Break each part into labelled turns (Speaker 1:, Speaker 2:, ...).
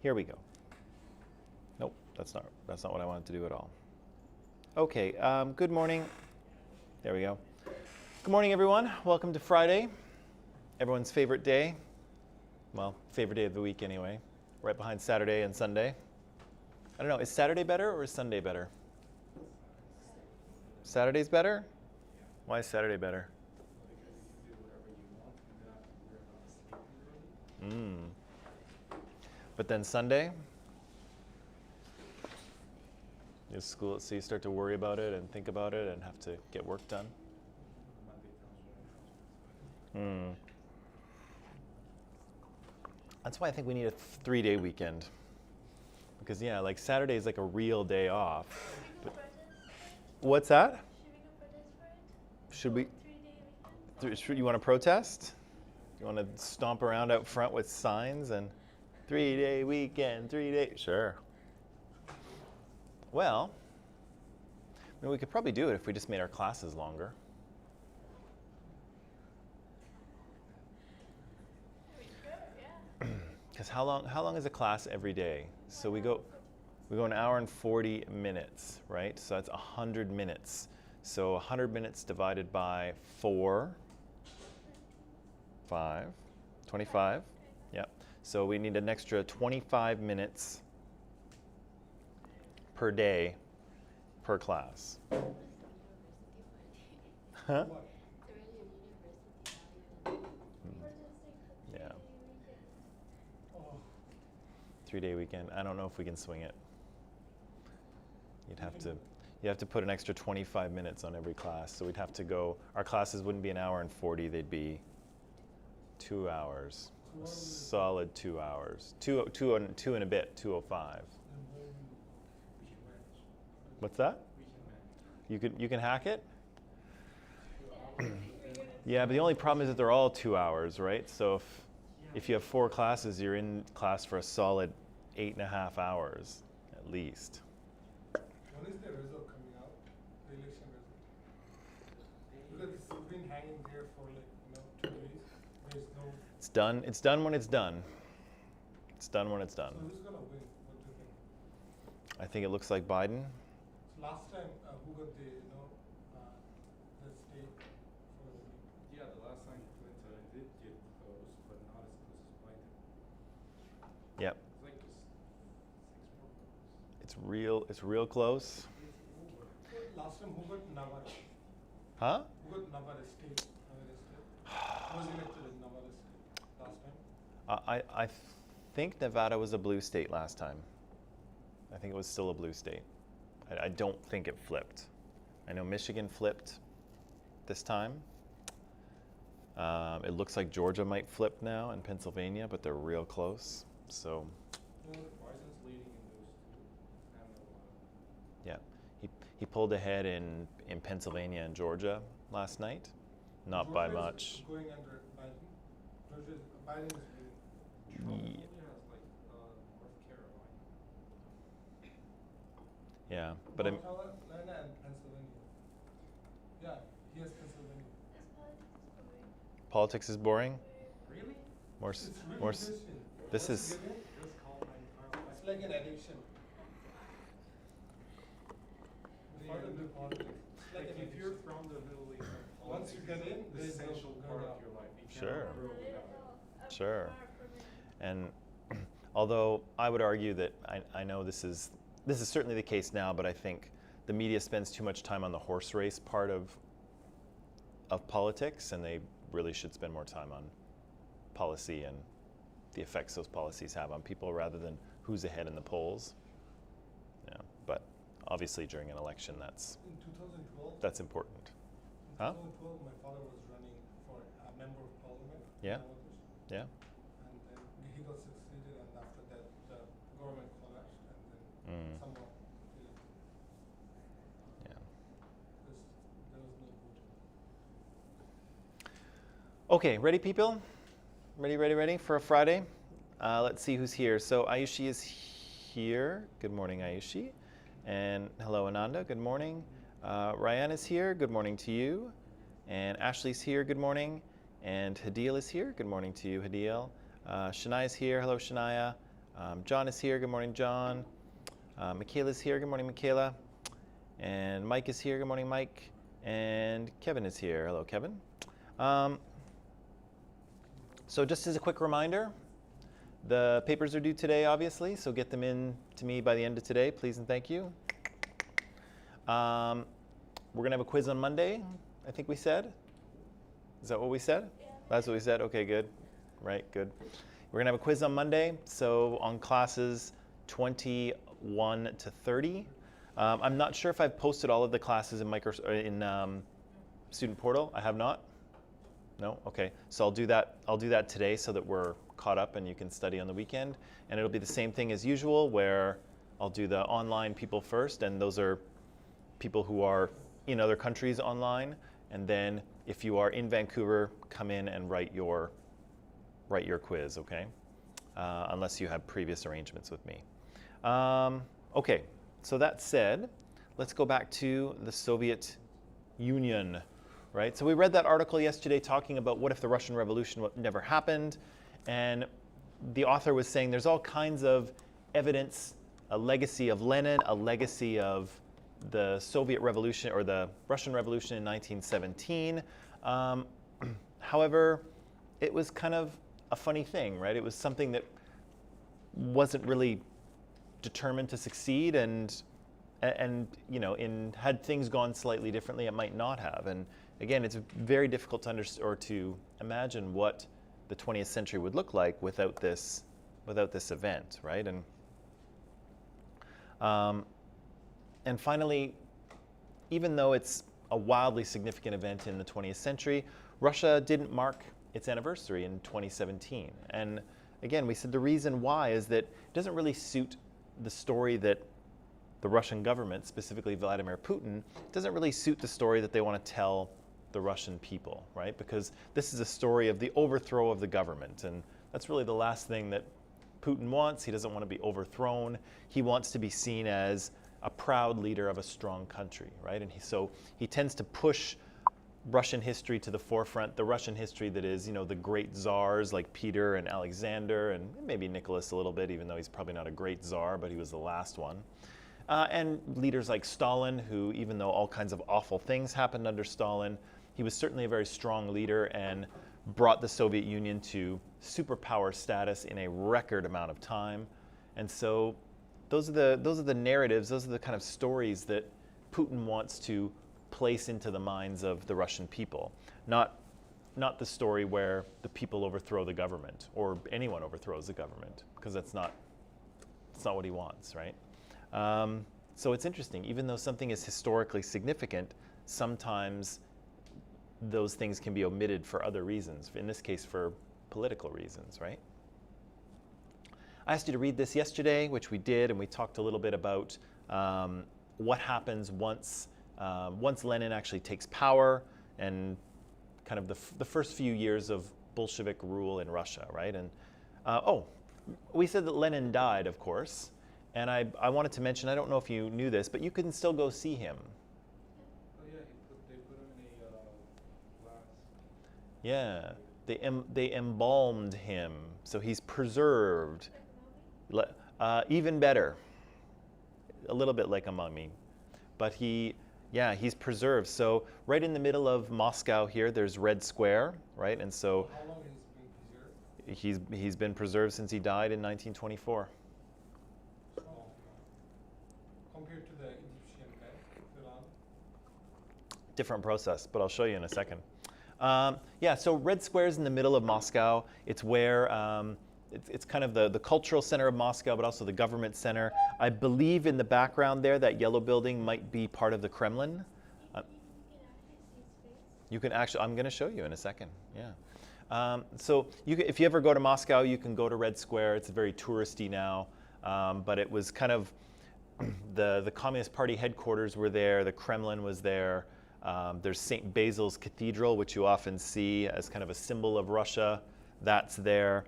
Speaker 1: Here we go. Nope, that's not what I wanted to do at all. Okay, good morning. There we go. Good morning, everyone. Welcome to Friday, everyone's favorite day. Well, favorite day of the week anyway, right behind Saturday and Sunday. I don't know, is Saturday better or is Sunday better? Saturday's better? Why is Saturday better? But then Sunday? Is school, so you start to worry about it and think about it and have to get work done? That's why I think we need a 3-day weekend. Because yeah, like Saturday is like a real day off. What's that? Should we? You want to protest? You want to stomp around out front with signs and 3-day weekend, 3 days? Sure. Well, I mean, we could probably do it if we just made our classes longer. Because how long is a class every day? So we go an hour and 40 minutes, right? So that's 100 minutes. So 100 minutes divided by 4, 5, 25. Yep. So we need an extra 25 minutes per day per class. Huh? Yeah. 3-day weekend. I don't know if we can swing it. You have to put an extra 25 minutes on every class. So we'd have to go, our classes wouldn't be an hour and 40, they'd be 2 hours. A solid 2 hours. Two and a bit, 2:05. What's that? You can hack it? Yeah, but the only problem is that they're all 2 hours, right? So if you have 4 classes, you're in class for a solid 8.5 hours at least.
Speaker 2: When is the result coming out? The election result? Because it's been hanging there for 2 days. There's no.
Speaker 1: It's done. It's done when it's done. It's done when it's done.
Speaker 2: So who's gonna win? What do you think?
Speaker 1: I think it looks like Biden.
Speaker 2: So last time, who got the the state for the win?
Speaker 3: Yeah, the last time Clinton did get close, but not as close as Biden.
Speaker 1: Yep.
Speaker 3: It's like just 6 more votes.
Speaker 1: It's real close.
Speaker 2: Last time, who got Nevada?
Speaker 1: Huh?
Speaker 2: Who got Nevada state? Who was elected in Nevada state last time?
Speaker 1: I think Nevada was a blue state last time. I think it was still a blue state. I don't think it flipped. I know Michigan flipped this time. It looks like Georgia might flip now and Pennsylvania, but they're real close. So.
Speaker 3: Biden's leading in those two, and Nevada.
Speaker 1: Yeah, he pulled ahead in Pennsylvania and Georgia last night, not by much.
Speaker 2: Going under Biden. Biden is winning.
Speaker 3: Trump only has like North Carolina.
Speaker 1: Yeah, but
Speaker 2: North Carolina and Pennsylvania. Yeah, he has Pennsylvania.
Speaker 1: Politics is boring.
Speaker 3: Really?
Speaker 2: It's really
Speaker 1: More.
Speaker 2: interesting.
Speaker 1: This
Speaker 2: Once
Speaker 1: is.
Speaker 2: you get in,
Speaker 3: Just call my
Speaker 2: it's like an addiction. Politics. It's like an
Speaker 3: if you're
Speaker 2: addiction.
Speaker 3: from the Middle East,
Speaker 2: Once you get in,
Speaker 3: the
Speaker 2: there's no
Speaker 3: essential part
Speaker 2: going
Speaker 3: of
Speaker 2: out.
Speaker 3: your life. You
Speaker 1: Sure.
Speaker 3: cannot grow without it.
Speaker 1: Sure. And although I would argue that I know this is certainly the case now, but I think the media spends too much time on the horse race part of politics, and they really should spend more time on policy and the effects those policies have on people rather than who's ahead in the polls. Yeah, but obviously during an election that's
Speaker 2: In 2012,
Speaker 1: important.
Speaker 2: in
Speaker 1: Huh?
Speaker 2: 2012, my father was running for a member of parliament.
Speaker 1: Yeah.
Speaker 2: Bangladesh.
Speaker 1: Yeah.
Speaker 2: And then he got succeeded, and after that, the government collapsed, and then
Speaker 1: Mm.
Speaker 2: somehow,
Speaker 1: Yeah.
Speaker 2: there was no vote.
Speaker 1: Okay, ready, people? Ready for a Friday? Let's see who's here. So Ayushi is here. Good morning, Ayushi. And hello, Ananda. Good morning. Ryan is here. Good morning to you. And Ashley's here. Good morning. And Hadil is here. Good morning to you, Hadil. Shania is here. Hello, Shania. John is here. Good morning, John. Michaela's here. Good morning, Michaela. And Mike is here. Good morning, Mike. And Kevin is here. Hello, Kevin. So just as a quick reminder, the papers are due today, obviously, so get them in to me by the end of today, please and thank you. We're going to have a quiz on Monday, I think we said. Is that what we said? Yeah. That's what we said? Okay, good. Right, good. We're going to have a quiz on Monday, so on classes 21 to 30. I'm not sure if I've posted all of the classes in Student Portal. I have not. No? Okay. So I'll do that today so that we're caught up and you can study on the weekend. And it'll be the same thing as usual where I'll do the online people first, and those are people who are in other countries online. And then if you are in Vancouver, come in and write your quiz, okay? Unless you have previous arrangements with me. Okay, so that said, let's go back to the Soviet Union, right? So we read that article yesterday talking about what if the Russian Revolution never happened, and the author was saying there's all kinds of evidence, a legacy of Lenin, a legacy of the Soviet Revolution or the Russian Revolution in 1917. However, it was kind of a funny thing, right? It was something that wasn't really determined to succeed, and you know, had things gone slightly differently, it might not have. And again, it's very difficult to understand or to imagine what the 20th century would look like without this event, right? And finally, even though it's a wildly significant event in the 20th century, Russia didn't mark its anniversary in 2017. And again, we said the reason why is that it doesn't really suit the story that the Russian government, specifically Vladimir Putin, doesn't really suit the story that they want to tell the Russian people, right? Because this is a story of the overthrow of the government, and that's really the last thing that Putin wants. He doesn't want to be overthrown. He wants to be seen as a proud leader of a strong country, right? And so he tends to push Russian history to the forefront, the Russian history that is, you know, the great czars like Peter and Alexander, and maybe Nicholas a little bit, even though he's probably not a great czar, but he was the last one. And leaders like Stalin, who, even though all kinds of awful things happened under Stalin, he was certainly a very strong leader and brought the Soviet Union to superpower status in a record amount of time. And so those are the narratives, those are the kind of stories that Putin wants to place into the minds of the Russian people. Not the story where the people overthrow the government or anyone overthrows the government, because that's not what he wants, right? So it's interesting, even though something is historically significant, sometimes those things can be omitted for other reasons, in this case for political reasons, right? I asked you to read this yesterday, which we did, and we talked a little bit about what happens once Lenin actually takes power, and kind of the first few years of Bolshevik rule in Russia, right? And we said that Lenin died, of course, and I wanted to mention, I don't know if you knew this, but you can still go see him.
Speaker 3: Oh yeah, they put him in a glass.
Speaker 1: Yeah, they embalmed him, so he's preserved. Even better, a little bit like a mummy, but he's preserved. So right in the middle of Moscow here, there's Red Square, right? And so
Speaker 2: How long has he been preserved?
Speaker 1: he's been preserved since he died in 1924.
Speaker 2: Oh, compared to the Egyptian Pharaoh?
Speaker 1: Different process, but I'll show you in a second. So Red Square is in the middle of Moscow. It's where it's kind of the cultural center of Moscow, but also the government center. I believe in the background there, that yellow building might be part of the Kremlin. You can actually, I'm going to show you in a second. Yeah. So if you ever go to Moscow, you can go to Red Square. It's very touristy now, but it was kind of the Communist Party headquarters were there. The Kremlin was there. There's St. Basil's Cathedral, which you often see as kind of a symbol of Russia. That's there.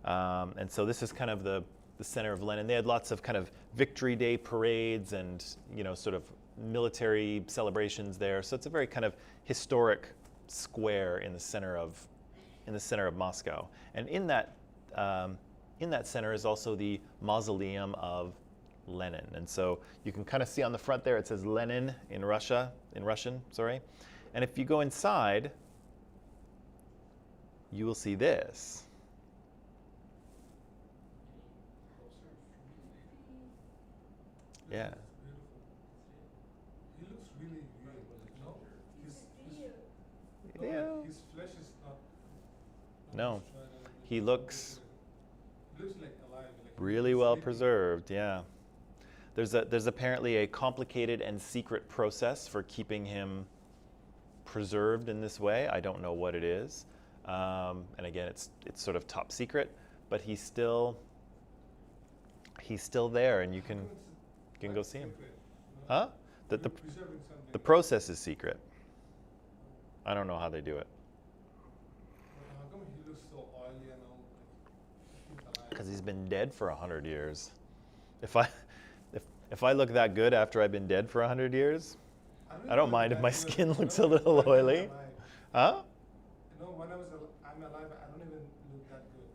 Speaker 1: And so this is kind of the center of Lenin. They had lots of kind of Victory Day parades and, you know, sort of military celebrations there. So it's a very kind of historic square in the center of Moscow. And in in that center is also the mausoleum of Lenin. And so you can kind of see on the front there, it says Lenin in Russian, sorry. And if you go inside, you will see this. Yeah.
Speaker 2: He looks really real, you know?
Speaker 1: Yeah.
Speaker 2: His flesh is not.
Speaker 1: No. He looks
Speaker 2: He looks like alive. Like
Speaker 1: really
Speaker 2: he's
Speaker 1: well
Speaker 2: sleeping.
Speaker 1: preserved, yeah. There's apparently a complicated and secret process for keeping him preserved in this way. I don't know what it is. And again, it's sort of top secret, but he's still there, and you can go see him.
Speaker 2: Secret, you know?
Speaker 1: Huh?
Speaker 2: You're preserving something.
Speaker 1: The process is secret. I don't know how they do it.
Speaker 2: How come he looks so oily and all? Like, he's alive?
Speaker 1: Because he's been dead for 100 years. If I look that good after I've been dead for 100 years, I don't mind if my skin looks a little oily. Huh?
Speaker 2: You know, when I'm alive, I don't even look that good.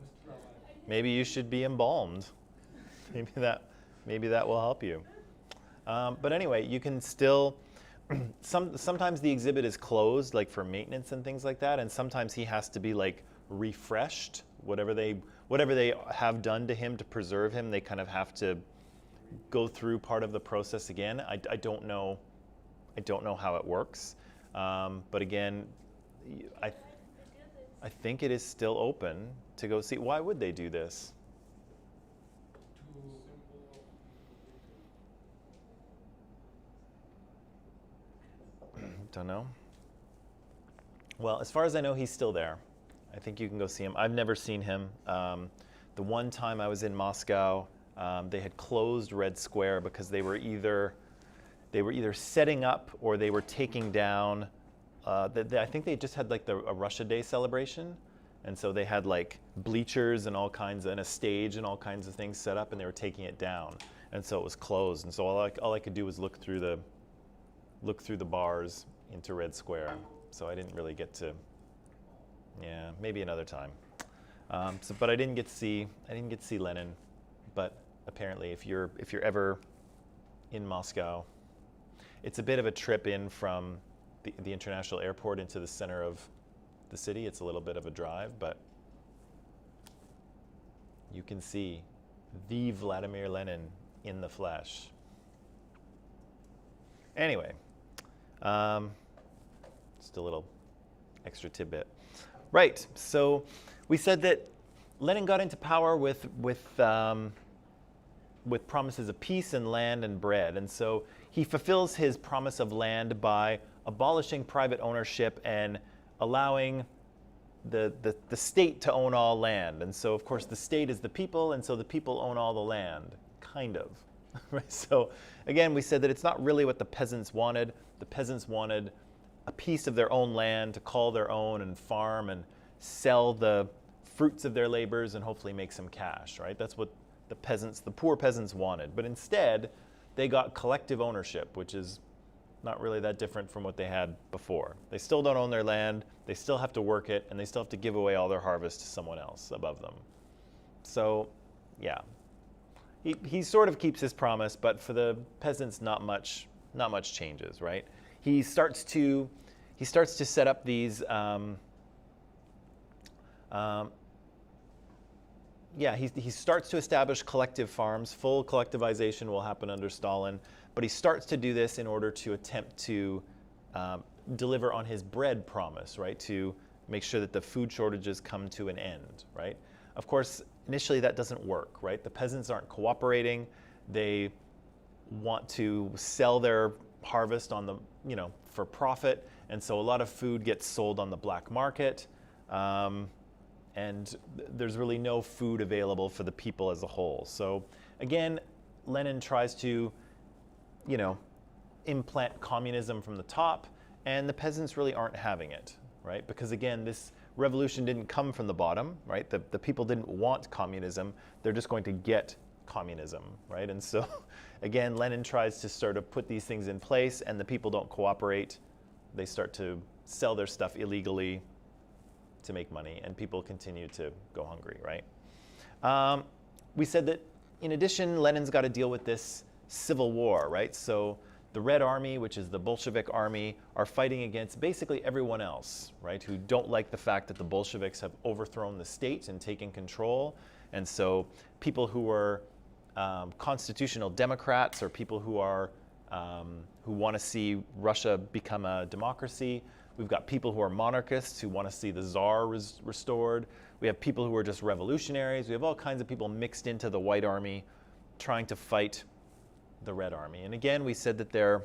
Speaker 2: I'm still alive.
Speaker 1: Maybe you should be embalmed. Maybe that will help you. But anyway, you can still. Sometimes the exhibit is closed, like for maintenance and things like that, and sometimes he has to be like refreshed. Whatever they have done to him to preserve him, they kind of have to go through part of the process again. I don't know how it works, but again, I think it is still open to go see. Why would they do this? Don't know. Well, as far as I know, he's still there. I think you can go see him. I've never seen him. The one time I was in Moscow, they had closed Red Square because they were either setting up or they were taking down. I think they just had like a Russia Day celebration, and so they had like bleachers and all kinds and a stage and all kinds of things set up, and they were taking it down, and so it was closed. And so all I could do was look through the bars into Red Square. So I didn't really get to. Yeah, maybe another time. But I didn't get to see Lenin. But apparently, if you're ever in Moscow, it's a bit of a trip in from the international airport into the center of the city. It's a little bit of a drive, but you can see the Vladimir Lenin in the flesh. Anyway, just a little extra tidbit. Right, so we said that Lenin got into power with promises of peace and land and bread. And so he fulfills his promise of land by abolishing private ownership and allowing the state to own all land. And so, of course, the state is the people, and so the people own all the land, kind of. Right? So, again, we said that it's not really what the peasants wanted. The peasants wanted a piece of their own land to call their own and farm and sell the fruits of their labors and hopefully make some cash, right? That's what the poor peasants wanted. But instead, they got collective ownership, which is not really that different from what they had before. They still don't own their land, they still have to work it, and they still have to give away all their harvest to someone else above them. So, yeah. He sort of keeps his promise, but for the peasants, not much changes, right? He starts to set up these. He starts to establish collective farms. Full collectivization will happen under Stalin, but he starts to do this in order to attempt to deliver on his bread promise, right? To make sure that the food shortages come to an end, right? Of course, initially that doesn't work, right? The peasants aren't cooperating. They want to sell their harvest on the, for profit, and so a lot of food gets sold on the black market. And there's really no food available for the people as a whole. So again, Lenin tries to, implant communism from the top, and the peasants really aren't having it, right? Because again, this revolution didn't come from the bottom, right? The people didn't want communism. They're just going to get communism, right? And so again, Lenin tries to sort of put these things in place, and the people don't cooperate. They start to sell their stuff illegally to make money, and people continue to go hungry, right? We said that in addition, Lenin's got to deal with this civil war, right? So the Red Army, which is the Bolshevik army, are fighting against basically everyone else, right, who don't like the fact that the Bolsheviks have overthrown the state and taken control. And so people who are constitutional Democrats or people who are who want to see Russia become a democracy. We've got people who are monarchists who want to see the Tsar restored. We have people who are just revolutionaries. We have all kinds of people mixed into the White Army trying to fight the Red Army. And again, we said that they're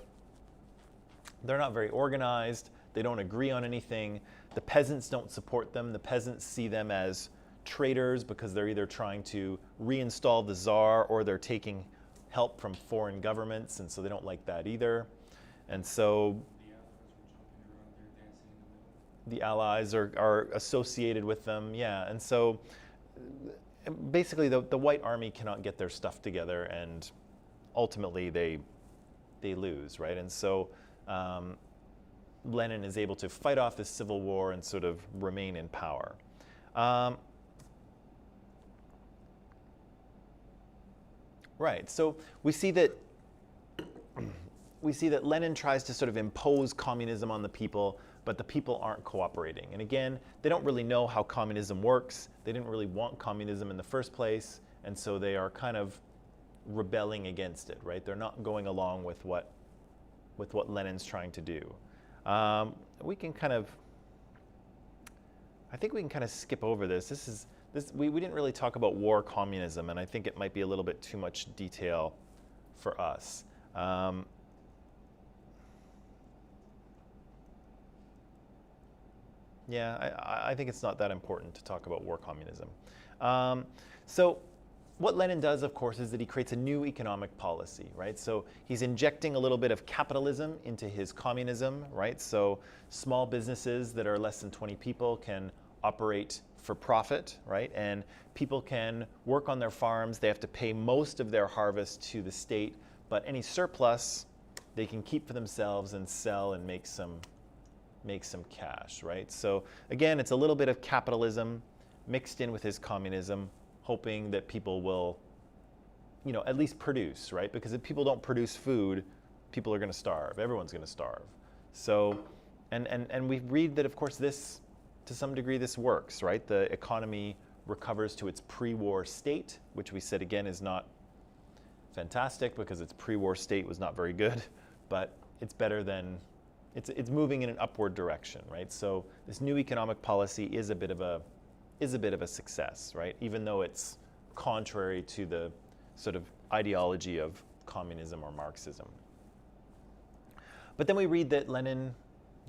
Speaker 1: not very organized. They don't agree on anything. The peasants don't support them. The peasants see them as traitors because they're either trying to reinstall the Tsar or they're taking help from foreign governments, and so they don't like that either. And so the Allies are associated with them, yeah. And so basically the White Army cannot get their stuff together, and ultimately they lose, right? And so Lenin is able to fight off this civil war and sort of remain in power. Right, so we see that Lenin tries to sort of impose communism on the people, but the people aren't cooperating. And again, they don't really know how communism works. They didn't really want communism in the first place, and so they are kind of rebelling against it, right? They're not going along with what Lenin's trying to do. We can kind of, I think we can kind of skip over this. We didn't really talk about war communism, and I think it might be a little bit too much detail for us. Yeah, I think it's not that important to talk about war communism. So what Lenin does, of course, is that he creates a new economic policy, right? So he's injecting a little bit of capitalism into his communism, right? So small businesses that are less than 20 people can operate for profit, right? And people can work on their farms. They have to pay most of their harvest to the state, but any surplus they can keep for themselves and sell and make some cash, right? So again, it's a little bit of capitalism mixed in with his communism, hoping that people will, at least produce, right? Because if people don't produce food, people are going to starve. Everyone's going to starve. So, and we read that, of course, this, to some degree, this works, right? The economy recovers to its pre-war state, which we said, again, is not fantastic because its pre-war state was not very good, but it's better than, it's moving in an upward direction, right? So this new economic policy is a bit of a success, right? Even though it's contrary to the sort of ideology of communism or Marxism. But then we read that Lenin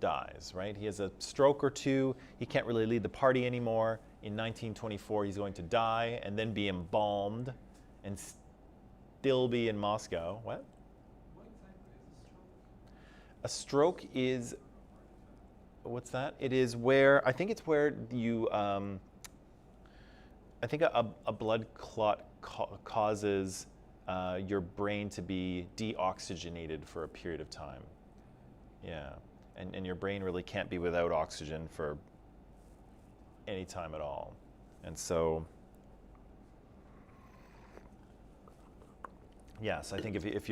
Speaker 1: dies, right? He has a stroke or two. He can't really lead the party anymore. In 1924, he's going to die and then be embalmed and still be in Moscow. What?
Speaker 3: What exactly is
Speaker 1: A stroke is, what's that? It is where, I think it's where you, I think a blood clot causes your brain to be deoxygenated for a period of time. Yeah, and your brain really can't be without oxygen for any time at all. And so, yes, I think if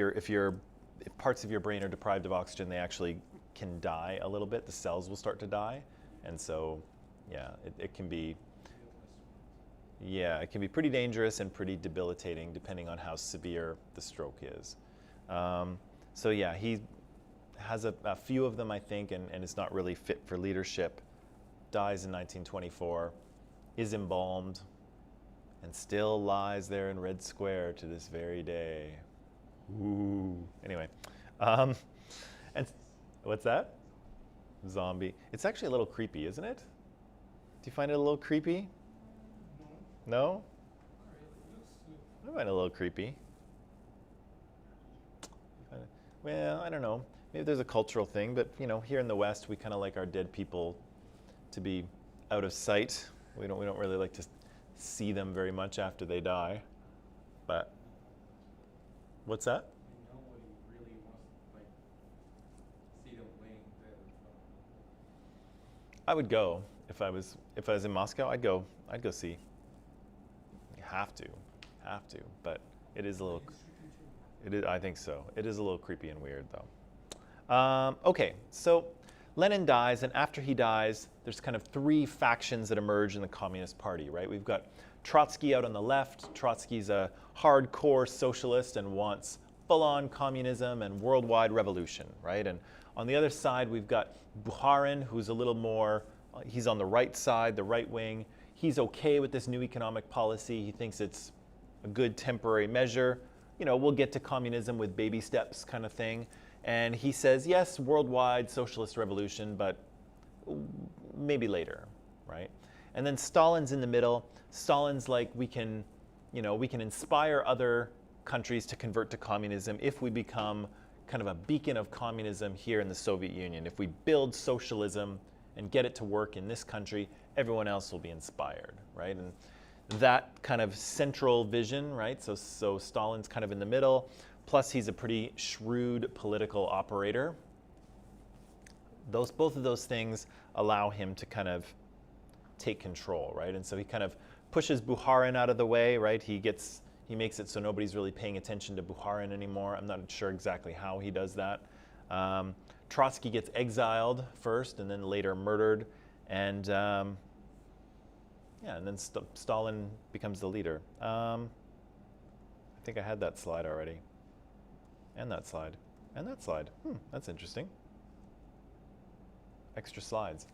Speaker 1: parts of your brain are deprived of oxygen, they actually can die a little bit. The cells will start to die, and so, yeah, it can be. Yeah, it can be pretty dangerous and pretty debilitating depending on how severe the stroke is. So yeah, he has a few of them, I think, and is not really fit for leadership. Dies in 1924, is embalmed, and still lies there in Red Square to this very day. Ooh. Anyway, and what's that? Zombie. It's actually a little creepy, isn't it? Do you find it a little creepy? No? I find it a little creepy. Well, I don't know. Maybe there's a cultural thing, but here in the West, we kind of like our dead people to be out of sight. We don't really like to see them very much after they die. But what's that?
Speaker 3: Nobody really wants to see them laying dead.
Speaker 1: I would go if I was in Moscow. I'd go see. have to. But it is a little. It is. I think so. It is a little creepy and weird, though. Okay, so Lenin dies, and after he dies, there's kind of three factions that emerge in the Communist Party, right? We've got Trotsky out on the left. Trotsky's a hardcore socialist and wants full-on communism and worldwide revolution, right? And on the other side, we've got Bukharin, who's a little more, he's on the right side, the right wing. He's okay with this new economic policy. He thinks it's a good temporary measure. You know, we'll get to communism with baby steps kind of thing. And he says, yes, worldwide socialist revolution, but maybe later, right? And then Stalin's in the middle. Stalin's like, we can inspire other countries to convert to communism if we become kind of a beacon of communism here in the Soviet Union. If we build socialism and get it to work in this country, everyone else will be inspired, right? And that kind of central vision, right? So Stalin's kind of in the middle, plus he's a pretty shrewd political operator. Both of those things allow him to kind of take control, right? And so he kind of pushes Bukharin out of the way, right? He makes it so nobody's really paying attention to Bukharin anymore. I'm not sure exactly how he does that. Trotsky gets exiled first and then later murdered. And and then Stalin becomes the leader. I think I had that slide already. And that slide. And that slide. That's interesting. Extra slides.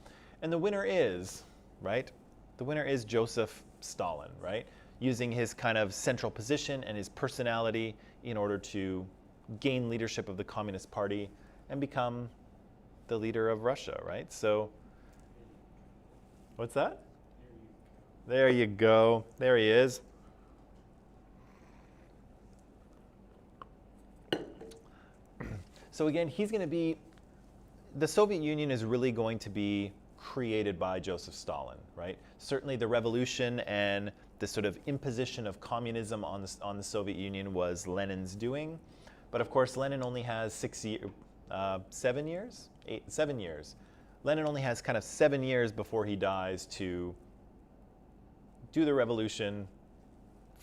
Speaker 1: And the winner is, right? The winner is Joseph Stalin, right? Using his kind of central position and his personality in order to gain leadership of the Communist Party and become the leader of Russia, right? So, what's that? There you go. There he is. So again, he's going to be, the Soviet Union is really going to be created by Joseph Stalin, right? Certainly the revolution and the sort of imposition of communism on the Soviet Union was Lenin's doing. But of course, Lenin only has 7 years? 7 years. Lenin only has kind of 7 years before he dies to do the revolution,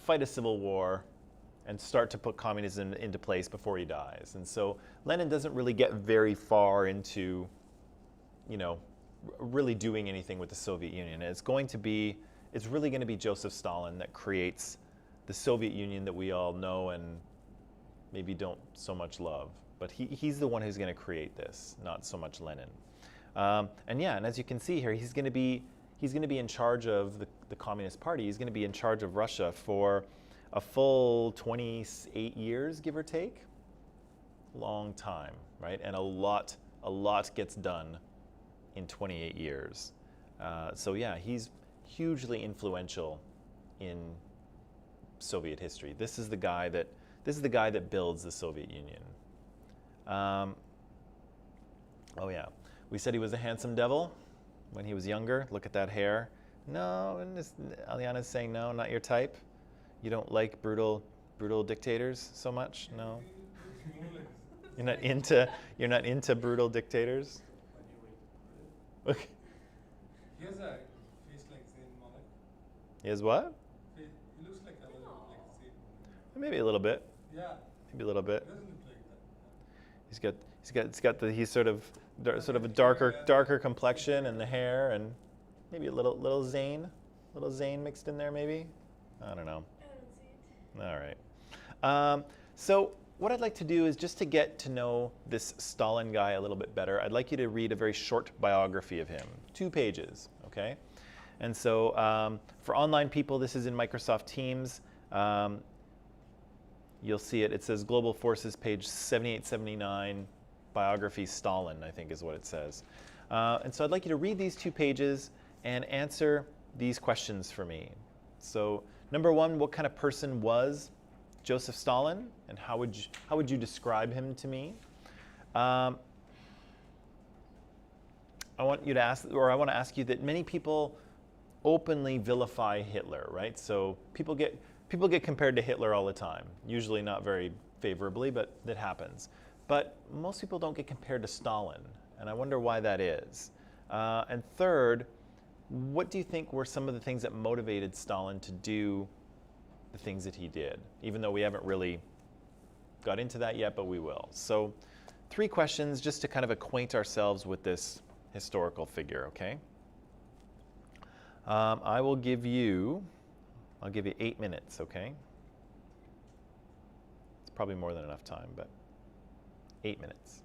Speaker 1: fight a civil war, and start to put communism into place before he dies. And so Lenin doesn't really get very far into, really doing anything with the Soviet Union. And it's really going to be Joseph Stalin that creates the Soviet Union that we all know and maybe don't so much love. But he's the one who's going to create this, not so much Lenin. And as you can see here, he's going to be in charge of the Communist Party. He's going to be in charge of Russia for a full 28 years, give or take. Long time, right? And a lot gets done in 28 years. He's hugely influential in Soviet history. This is the guy that builds the Soviet Union. We said he was a handsome devil when he was younger. Look at that hair. No, and Aliana's saying no, not your type. You don't like brutal dictators so much? No. You're not into brutal dictators? Okay.
Speaker 2: He has a face like Zayn Malik.
Speaker 1: He has what?
Speaker 2: He looks like a little like Zayn Malik.
Speaker 1: Maybe a little bit.
Speaker 2: Yeah.
Speaker 1: Maybe a little bit.
Speaker 2: He doesn't look like that.
Speaker 1: He's sort of a darker complexion and the hair and maybe a little Zayn mixed in there maybe. I don't know.
Speaker 4: I don't see it.
Speaker 1: All right. So what I'd like to do is just to get to know this Stalin guy a little bit better, I'd like you to read a very short biography of him, 2 pages, okay? And so for online people, this is in Microsoft Teams. You'll see it. It says Global Forces, page 7879, biography Stalin, I think is what it says. And so I'd like you to read these 2 pages and answer these questions for me. So number 1, what kind of person was Joseph Stalin, and how would you describe him to me? I want to ask you that many people openly vilify Hitler, right? So people get compared to Hitler all the time, usually not very favorably, but that happens. But most people don't get compared to Stalin, and I wonder why that is. And third, what do you think were some of the things that motivated Stalin to do the things that he did, even though we haven't really got into that yet, but we will. So 3 questions just to kind of acquaint ourselves with this historical figure, okay? I'll give you 8 minutes, okay? It's probably more than enough time, but 8 minutes.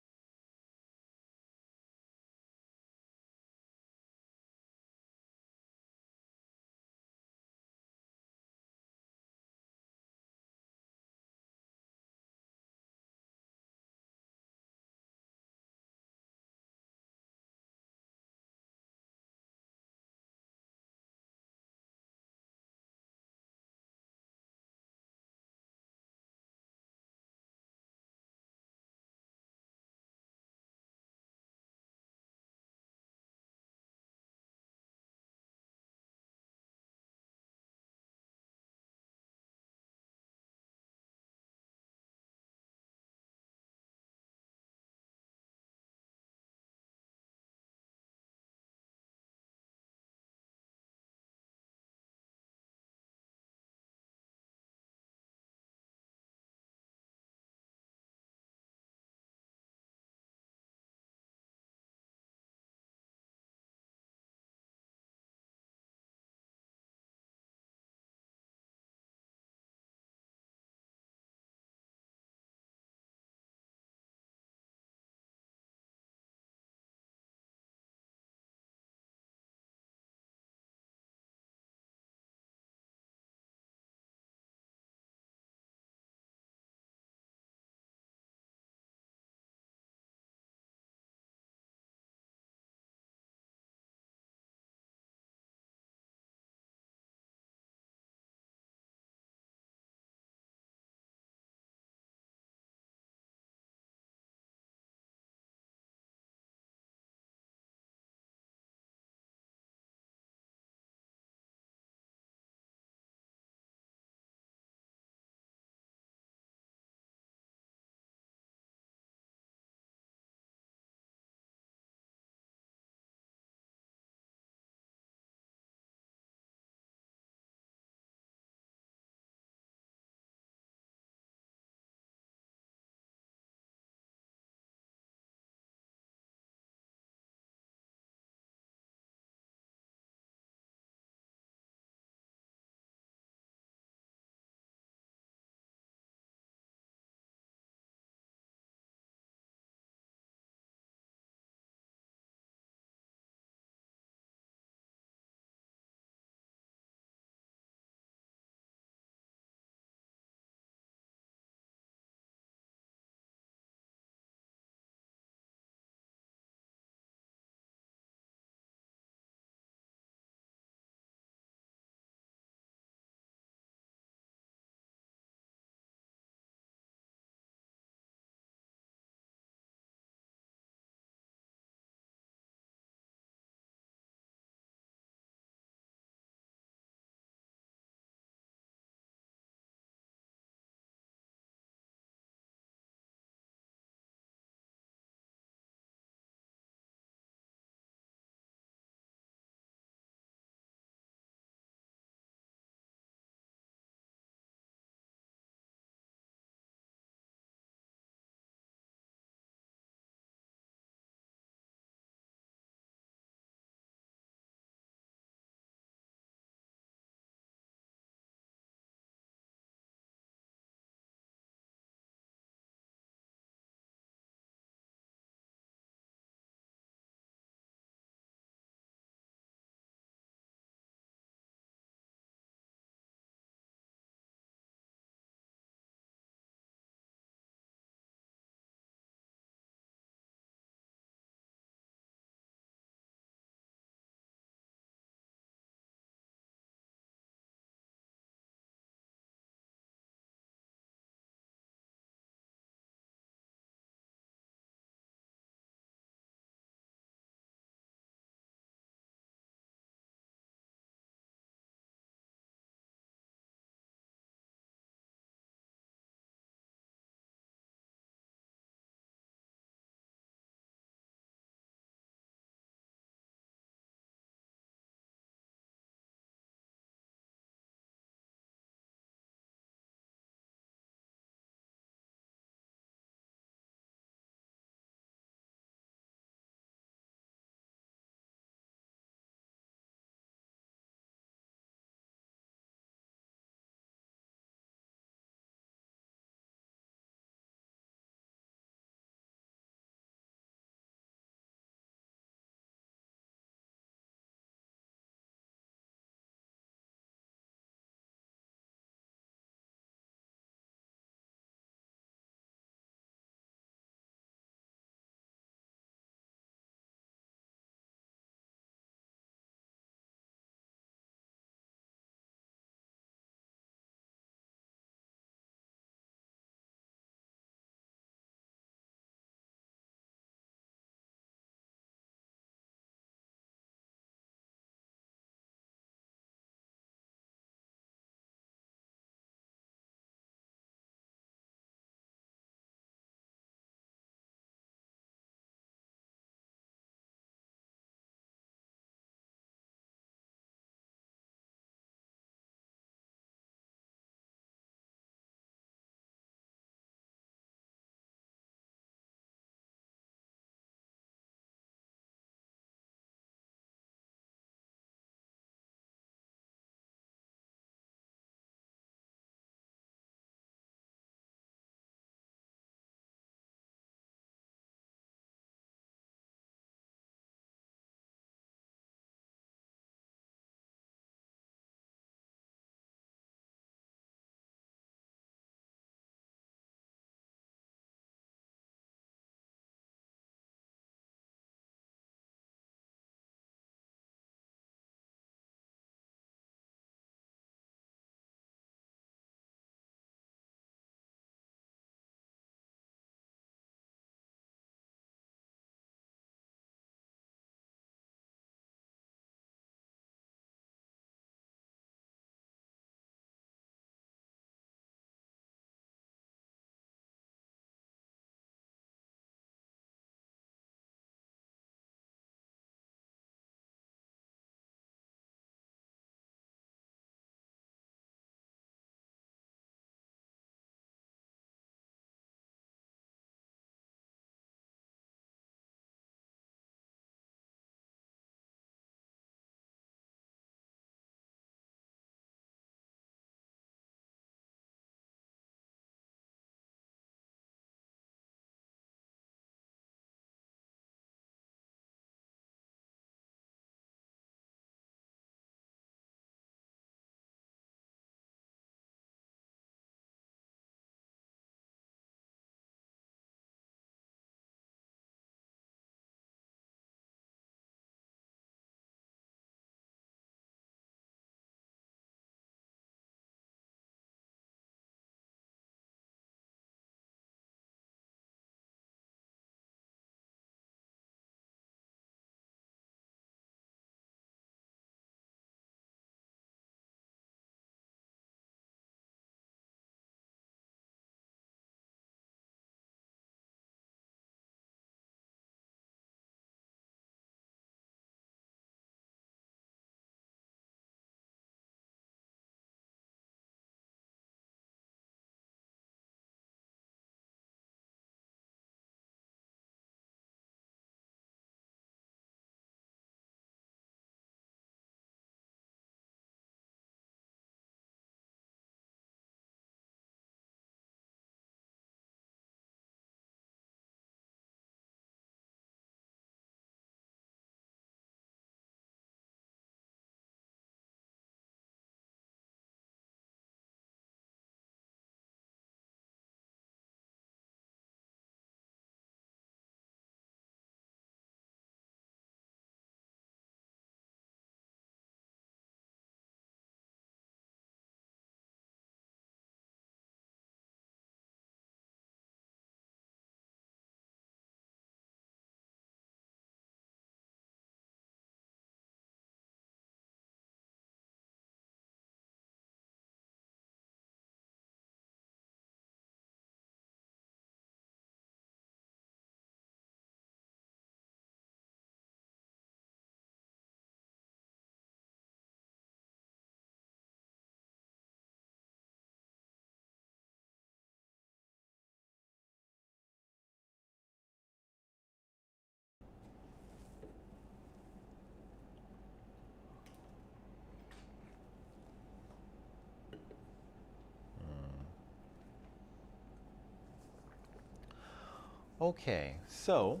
Speaker 1: Okay, so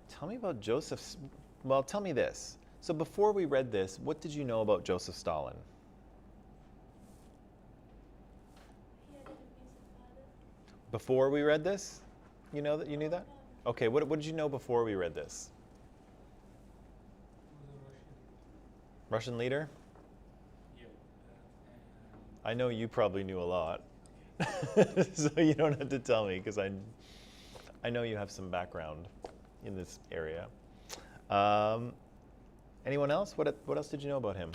Speaker 1: tell me about Joseph's. Well, tell me this. So before we read this, what did you know about Joseph Stalin?
Speaker 4: He had an abusive father.
Speaker 1: Before we read this, you know that you knew that? Okay, what did you know before we read this?
Speaker 2: He was a Russian.
Speaker 1: Russian leader?
Speaker 3: Yeah.
Speaker 1: I know you probably knew a lot, so you don't have to tell me because I know you have some background in this area. Anyone else? What else did you know about him?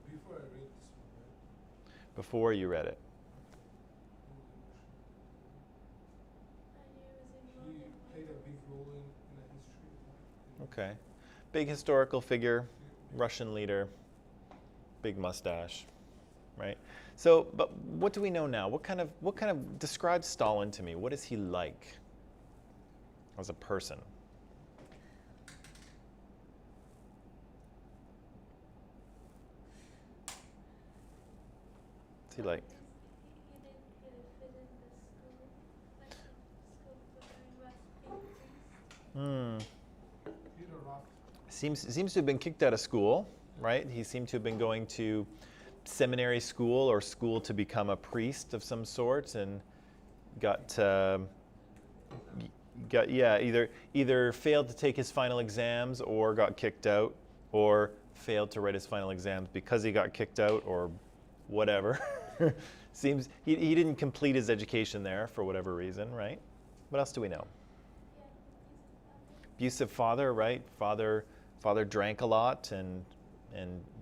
Speaker 2: Before I read this one, right?
Speaker 1: Before you read it.
Speaker 2: He played a big role in the history.
Speaker 1: Okay. Big historical figure, Russian leader, big mustache, right? So, but what do we know now? What kind of describe Stalin to me? What is he like as a person? What's he like?
Speaker 4: He didn't really fit in the school. Like the school for doing was being priest.
Speaker 2: Peter Rock.
Speaker 1: Seems to have been kicked out of school, right? He seemed to have been going to seminary school or school to become a priest of some sort, and got either failed to take his final exams or got kicked out, or failed to write his final exams because he got kicked out, or whatever. Seems he didn't complete his education there for whatever reason, right? What else do we know?
Speaker 4: Yeah, abusive father.
Speaker 1: Abusive father, right? Father drank a lot and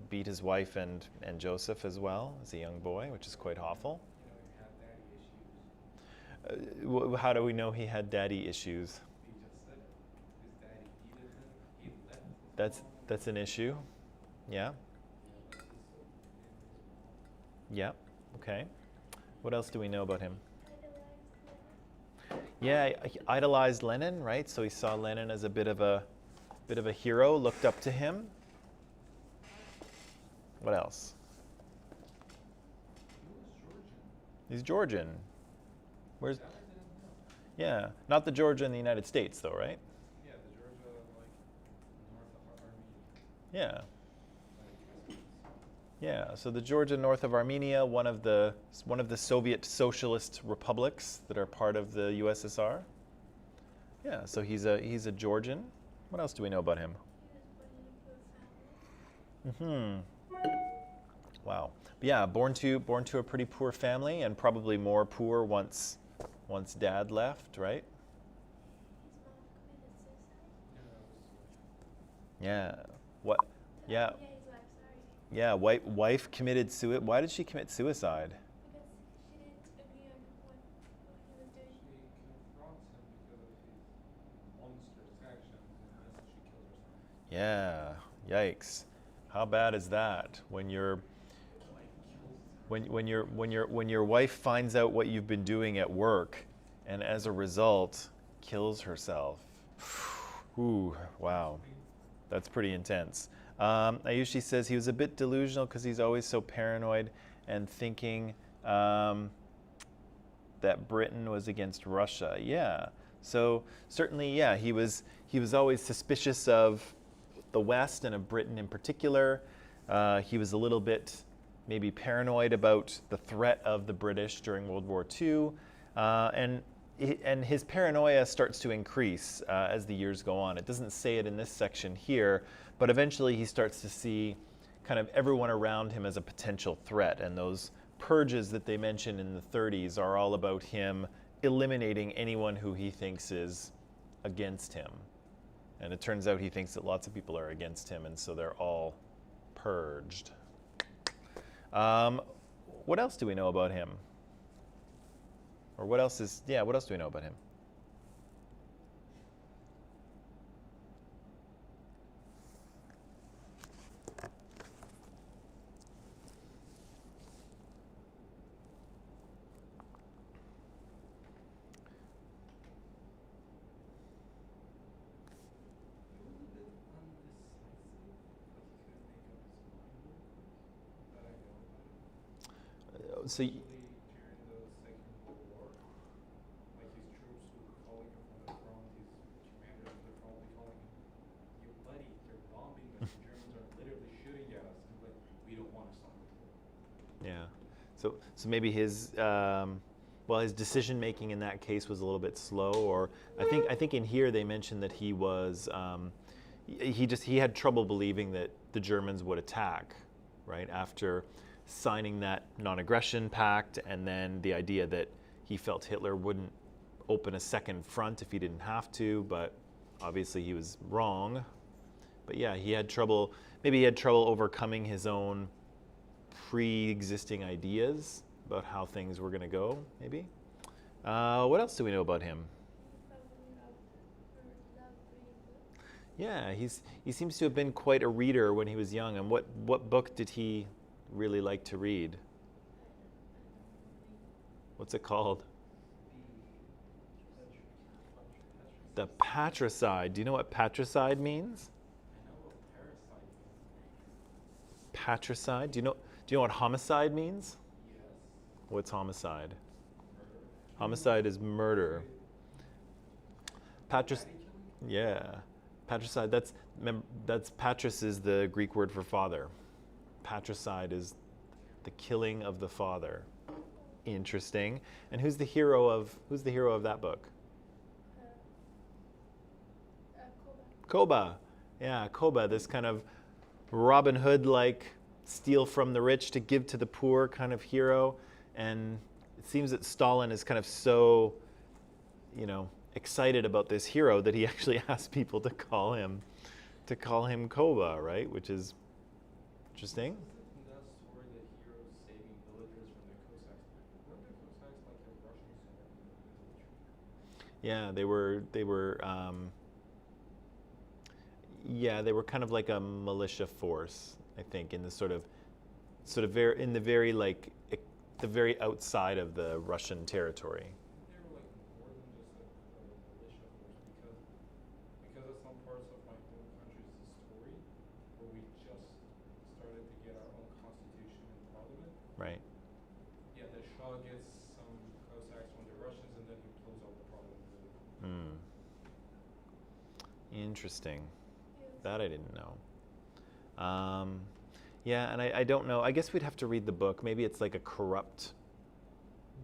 Speaker 1: beat his wife and Joseph as well as a young boy, which is quite awful.
Speaker 3: You know, he had daddy issues.
Speaker 1: How do we know he had daddy issues?
Speaker 3: He just said it. His daddy beated him. He left his mom.
Speaker 1: That's an issue. Yeah.
Speaker 3: He left his mom.
Speaker 1: Yeah. Okay. What else do we know about him?
Speaker 4: Idolized Lenin.
Speaker 1: Yeah, he idolized Lenin, right? So he saw Lenin as a bit of a hero, looked up to him. What else?
Speaker 3: He was Georgian.
Speaker 1: He's Georgian. Where's?
Speaker 3: That I didn't know.
Speaker 1: Yeah, not the Georgia in the United States, though, right?
Speaker 3: Yeah, the Georgia, like, north of Armenia.
Speaker 1: Yeah.
Speaker 3: Like,
Speaker 1: Yeah, so the Georgia north of Armenia, one of the Soviet socialist republics that are part of the USSR. Yeah, so he's a Georgian. What else do we know about him?
Speaker 4: He was born in a poor family.
Speaker 1: Wow. But yeah, born to a pretty poor family, and probably more poor once dad left, right?
Speaker 4: His mom committed suicide.
Speaker 1: Yeah. What? Yeah.
Speaker 4: Yeah, his wife, sorry.
Speaker 1: Yeah, wife committed suicide. Why did she commit suicide?
Speaker 4: Because she didn't agree on what he was doing.
Speaker 3: She confronts him because of his monstrous actions, and thus she kills herself.
Speaker 1: Yeah. Yikes. How bad is that when your wife finds out what you've been doing at work, and as a result kills herself? Ooh, wow. That's pretty intense. Ayushi says he was a bit delusional because he's always so paranoid and thinking that Britain was against Russia. Yeah. So certainly, yeah, he was always suspicious of the West and of Britain in particular. He was a little bit maybe paranoid about the threat of the British during World War II, and his paranoia starts to increase as the years go on. It doesn't say it in this section here, but eventually he starts to see kind of everyone around him as a potential threat, and those purges that they mention in the 30s are all about him eliminating anyone who he thinks is against him. And it turns out he thinks that lots of people are against him, and so they're all purged. What else do we know about him? Or what else do we know about him?
Speaker 3: He was a bit undecisive,
Speaker 1: So y-
Speaker 3: During the Second World War, like his troops would be calling him from the front, his commanders from the front would be calling him, "Yo, buddy, they're bombing us. The Germans are literally shooting at us." And he's like, "We don't want to stop the war."
Speaker 1: yeah. So maybe his well, his decision making in that case was a little bit slow, or I think in here they mentioned that he was he had trouble believing that the Germans would attack, right, after signing that non-aggression pact, and then the idea that he felt Hitler wouldn't open a second front if he didn't have to, but obviously he was wrong. But yeah, he had trouble, maybe he had trouble overcoming his own pre-existing ideas about how things were going to go, maybe. What else do we know about him? Yeah, he seems to have been quite a reader when he was young. And what book did he really like to read? What's it called? The Patricide. Do you know what patricide means?
Speaker 3: I know what parasite means.
Speaker 1: Patricide. Do you know what homicide means?
Speaker 3: Yes.
Speaker 1: What's homicide?
Speaker 3: Murder.
Speaker 1: Homicide is murder. Yeah. Patricide, that's patris is the Greek word for father. Patricide is the killing of the father. Interesting. And who's the hero of that book? Koba. Yeah, Koba, this kind of Robin Hood like steal from the rich to give to the poor kind of hero. And it seems that Stalin is kind of so, excited about this hero that he actually asked people to call him Koba, right? Which is interesting.
Speaker 3: In that story, the heroes saving villagers from the Cossacks. Weren't the Cossacks like a Russian military?
Speaker 1: Yeah, they were kind of like a militia force, I think, in the sort of the very outside of the Russian territory.
Speaker 3: They were like more than just a militia force because of some parts of my home country's story where we just started to get our own constitution and parliament.
Speaker 1: Right.
Speaker 3: Yeah, the Shah gets some Cossacks from the Russians and then he blows up the parliament.
Speaker 1: Interesting. That I didn't know. Yeah, and I don't know. I guess we'd have to read the book. Maybe it's like a corrupt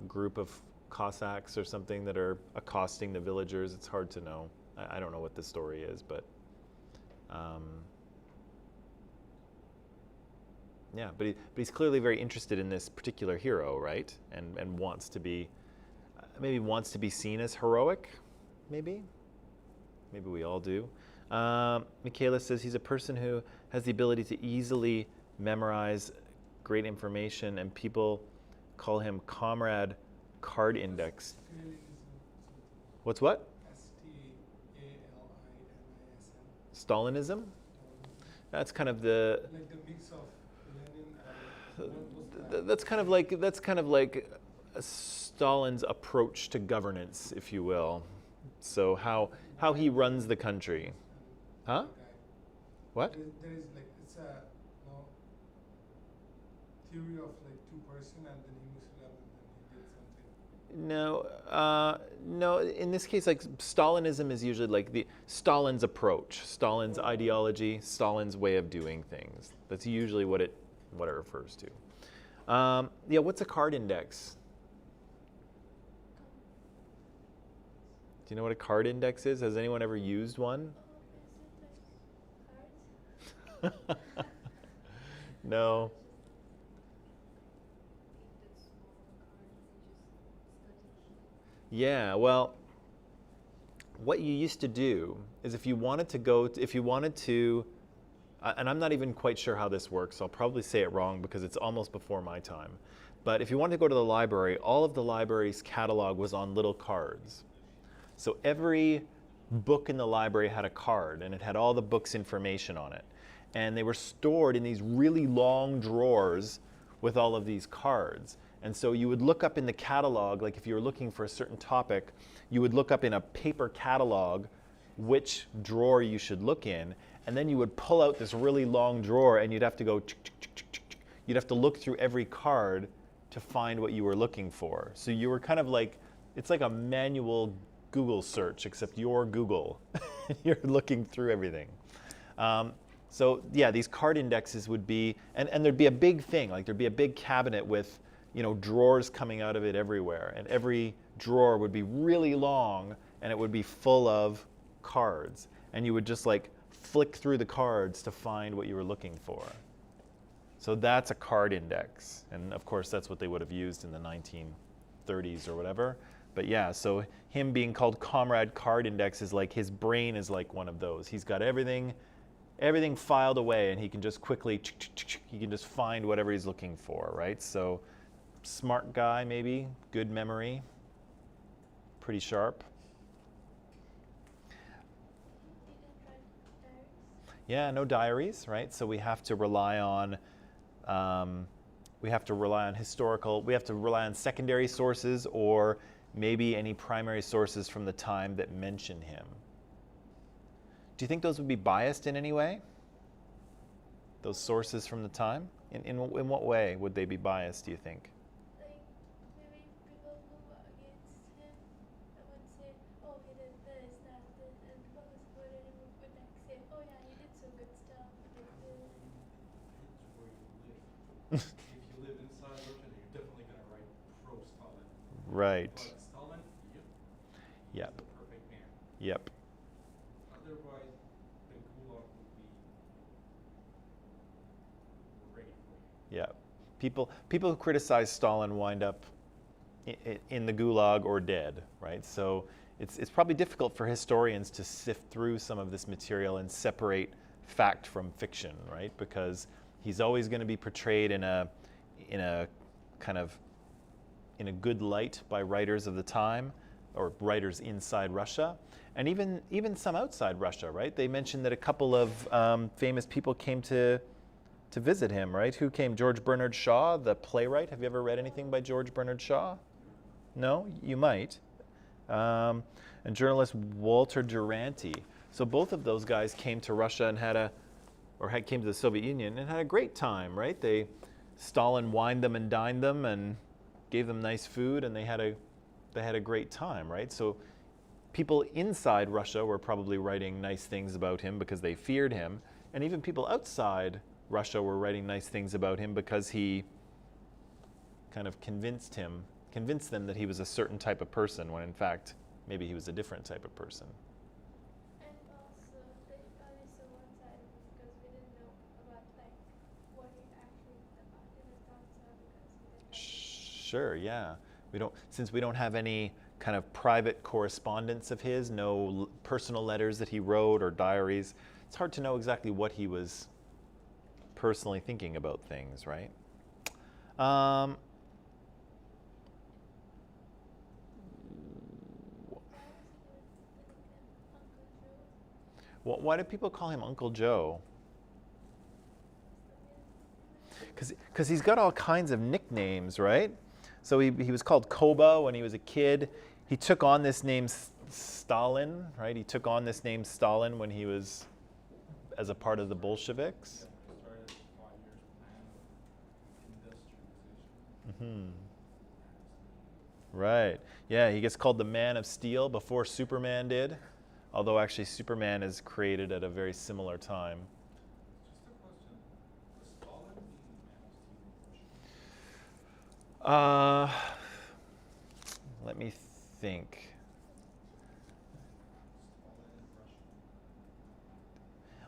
Speaker 1: group of Cossacks or something that are accosting the villagers. It's hard to know. I don't know what the story is, but yeah. But he's clearly very interested in this particular hero, right? And wants to be seen as heroic. Maybe we all do. Michaela says he's a person who has the ability to easily memorize great information, and people call him Comrade Card Index. What's what?
Speaker 2: Stalinism.
Speaker 1: Stalinism? That's kind of the.
Speaker 2: Like the mix of Lenin.
Speaker 1: That's kind of like Stalin's approach to governance, if you will. So how he runs the country. Huh? What?
Speaker 2: There is like it's a theory of like two-person, and then he mixed it up and then he did something.
Speaker 1: No. In this case, like Stalinism is usually like the Stalin's approach, Stalin's ideology, Stalin's way of doing things. That's usually what it refers to. Yeah. What's a card index? Do you know what a card index is? Has anyone ever used one? No. Yeah, well, what you used to do is if you wanted to, and I'm not even quite sure how this works, so I'll probably say it wrong because it's almost before my time. But if you wanted to go to the library, all of the library's catalog was on little cards. So every book in the library had a card, and it had all the book's information on it. And they were stored in these really long drawers with all of these cards. And so you would look up in the catalog, like if you were looking for a certain topic, you would look up in a paper catalog which drawer you should look in, and then you would pull out this really long drawer and you'd have to go, you'd have to look through every card to find what you were looking for. So you were kind of like, it's like a manual Google search, except you're Google. You're looking through everything. So yeah, these card indexes would be, and there'd be a big thing, like there'd be a big cabinet with, you know, drawers coming out of it everywhere, and every drawer would be really long, and it would be full of cards, and you would just like flick through the cards to find what you were looking for. So that's a card index, and of course that's what they would have used in the 1930s or whatever. But yeah, so him being called Comrade Card Index is like, his brain is like one of those. He's got everything filed away, and he can just quickly, he can just find whatever he's looking for, right? So smart guy, maybe, good memory, pretty sharp. Yeah, no diaries, right? So we have to rely on, we have to rely on secondary sources, or maybe any primary sources from the time that mention him. Do you think those would be biased in any way? Those sources from the time? In what way would they be biased, do you think?
Speaker 4: Like, maybe people who were against him, I would say, oh, he did this, that, and people who supported him would like say, oh yeah, he did some good stuff.
Speaker 3: It's where you live. If you live inside Russia, then you're definitely going to write pro-Stalin.
Speaker 1: Right.
Speaker 3: But Stalin,
Speaker 1: Yep.
Speaker 3: he's the perfect man.
Speaker 1: Yep.
Speaker 3: Otherwise, the Gulag would be ready for you.
Speaker 1: Yeah. People who criticize Stalin wind up in the Gulag or dead, right? So it's probably difficult for historians to sift through some of this material and separate fact from fiction, right? Because he's always going to be portrayed in a kind of in a good light by writers of the time, or writers inside Russia, and even some outside Russia, right? They mentioned that a couple of famous people came to visit him, right? Who came? George Bernard Shaw, the playwright. Have you ever read anything by George Bernard Shaw? No? You might. And journalist Walter Duranty. So both of those guys came to Russia and came to the Soviet Union and had a great time, right? Stalin wined them and dined them and gave them nice food, and they had a great time, right? So people inside Russia were probably writing nice things about him because they feared him, and even people outside Russia were writing nice things about him because he kind of convinced them that he was a certain type of person, when in fact maybe he was a different type of person.
Speaker 4: And also, they only saw one side of him because we didn't know about like what he actually about in his thoughts are, because he didn't.
Speaker 1: Sure, yeah. Since we don't have any kind of private correspondence of his, no personal letters that he wrote or diaries, it's hard to know exactly what he was personally thinking about things, right? Why do people call him Uncle Joe? Because he's got all kinds of nicknames, right? So he was called Koba when he was a kid. He took on this name Stalin, right? He took on this name Stalin when he was as a part of the Bolsheviks.
Speaker 3: Started a 5-year plan of industrialization.
Speaker 1: Right. Yeah, he gets called the Man of Steel before Superman did, although actually Superman is created at a very similar time.
Speaker 3: Just a question. Was Stalin the man of steel in Russia?
Speaker 1: Let me think.
Speaker 3: Stalin in Russia.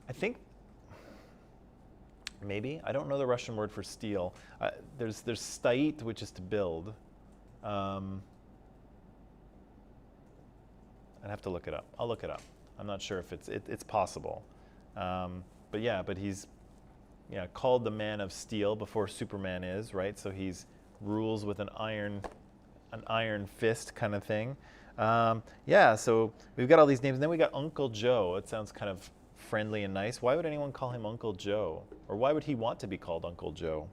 Speaker 1: I think maybe. I don't know the Russian word for steel. There's stait, which is to build. I'd have to look it up. I'll look it up. I'm not sure if it's possible. But he's called the Man of Steel before Superman is, right? So he's rules with an iron fist kind of thing. So we've got all these names, and then we got Uncle Joe. It sounds kind of friendly and nice. Why would anyone call him Uncle Joe? Or why would he want to be called Uncle Joe?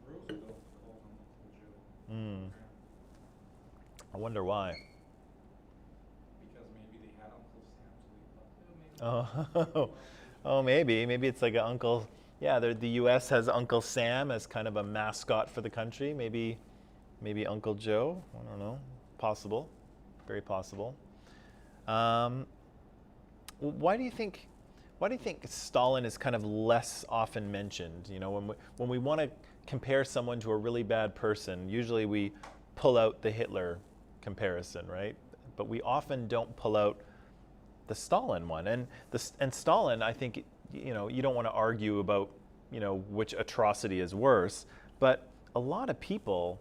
Speaker 3: Roosevelt called him Uncle Joe.
Speaker 1: I wonder why.
Speaker 3: Because maybe they had Uncle Sam, so they thought, oh, maybe.
Speaker 1: Oh, maybe it's like an Uncle Yeah, the U.S. has Uncle Sam as kind of a mascot for the country. Maybe Uncle Joe. I don't know. Possible. Very possible. Why do you think Stalin is kind of less often mentioned? You know, when we want to compare someone to a really bad person, usually we pull out the Hitler comparison, right? But we often don't pull out the Stalin one. And Stalin, I think, you know, you don't want to argue about, you know, which atrocity is worse, but a lot of people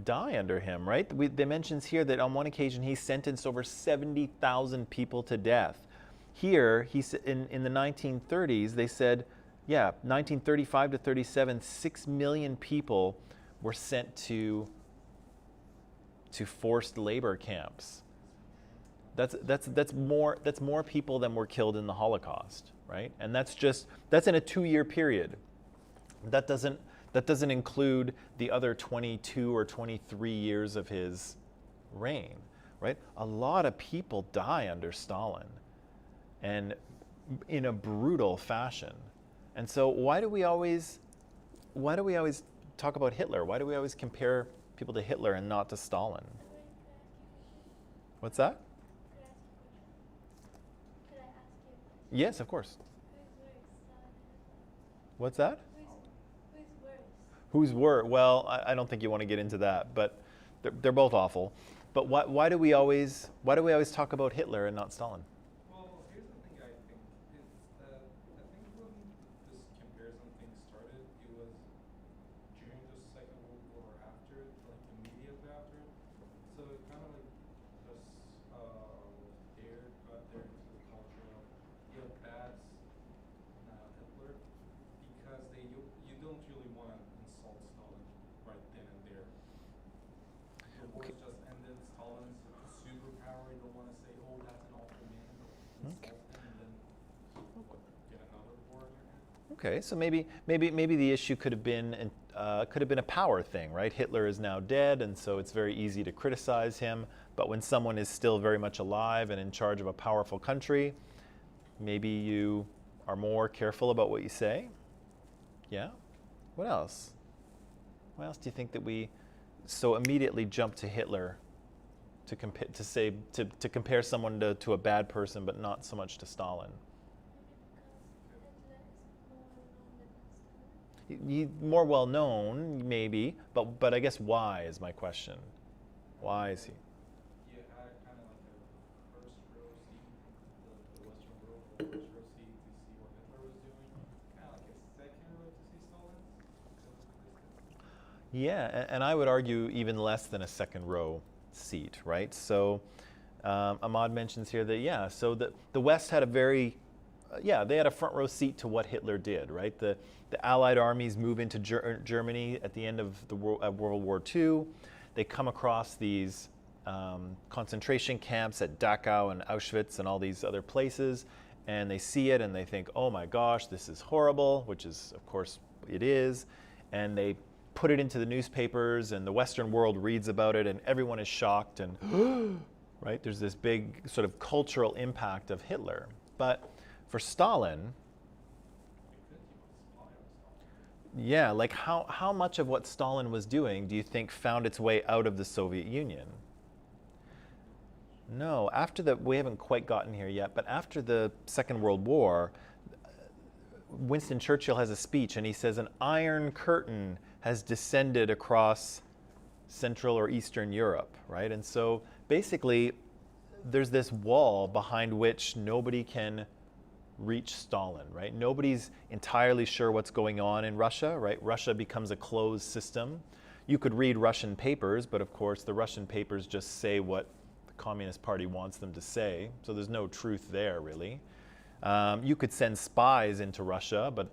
Speaker 1: die under him, right? They mentions here that on one occasion he sentenced over 70,000 people to death. Here, in the 1930s, they said, yeah, 1935 to 37, 6 million people were sent to forced labor camps. That's more people than were killed in the Holocaust, right? And that's in a 2-year period. That doesn't include the other 22 or 23 years of his reign, right? A lot of people die under Stalin, and in a brutal fashion. And so why do we always talk about Hitler? Why do we always compare people to Hitler and not to Stalin? What's that?
Speaker 4: Could I ask you a question?
Speaker 1: Yes, of course.
Speaker 4: Who's worse, Stalin or Hitler?
Speaker 1: What's that?
Speaker 4: Who's worse?
Speaker 1: Who's worse? Well, I don't think you want to get into that, but they're both awful. But why do we always talk about Hitler and not Stalin?
Speaker 3: Well, here's the thing I think is that I think when this comparison thing started, it was during the Second World War or after, like immediately after. So it kind of like just got there into the culture of that's Hitler, because you don't really want to insult Stalin right then and there. The war just ended. Stalin's a superpower. You don't want to say, "Oh, that's an awful man."
Speaker 1: Okay.
Speaker 3: Insult him and then get another war in your hand.
Speaker 1: Okay, so maybe the issue could have been a power thing, right? Hitler is now dead, and so it's very easy to criticize him. But when someone is still very much alive and in charge of a powerful country, maybe you are more careful about what you say. Yeah. What else? Why else do you think that we so immediately jump to Hitler to compare someone to a bad person, but not so much to Stalin? More well known, maybe, but I guess why is my question. Why is he?
Speaker 3: You had kind of like a first row seat, the Western world, the first row seat to see what Hitler was doing. Kind of like a second row to see Stalin because of the distance.
Speaker 1: Yeah, and I would argue even less than a second row seat, right? So Ahmad mentions here that, yeah, so the West had they had a front row seat to what Hitler did, right? The Allied armies move into Germany at the end of World War II. They come across these concentration camps at Dachau and Auschwitz and all these other places, and they see it and they think, oh my gosh, this is horrible, which is, of course, it is. And they put it into the newspapers, and the Western world reads about it, and everyone is shocked, and right, there's this big sort of cultural impact of Hitler. But for Stalin, yeah, like how much of what Stalin was doing do you think found its way out of the Soviet Union? No, we haven't quite gotten here yet, but after the Second World War, Winston Churchill has a speech, and he says an iron curtain has descended across Central or Eastern Europe, right? And so basically, there's this wall behind which nobody can reach Stalin, right? Nobody's entirely sure what's going on in Russia, right? Russia becomes a closed system. You could read Russian papers, but of course the Russian papers just say what the Communist Party wants them to say, so there's no truth there, really. You could send spies into Russia, but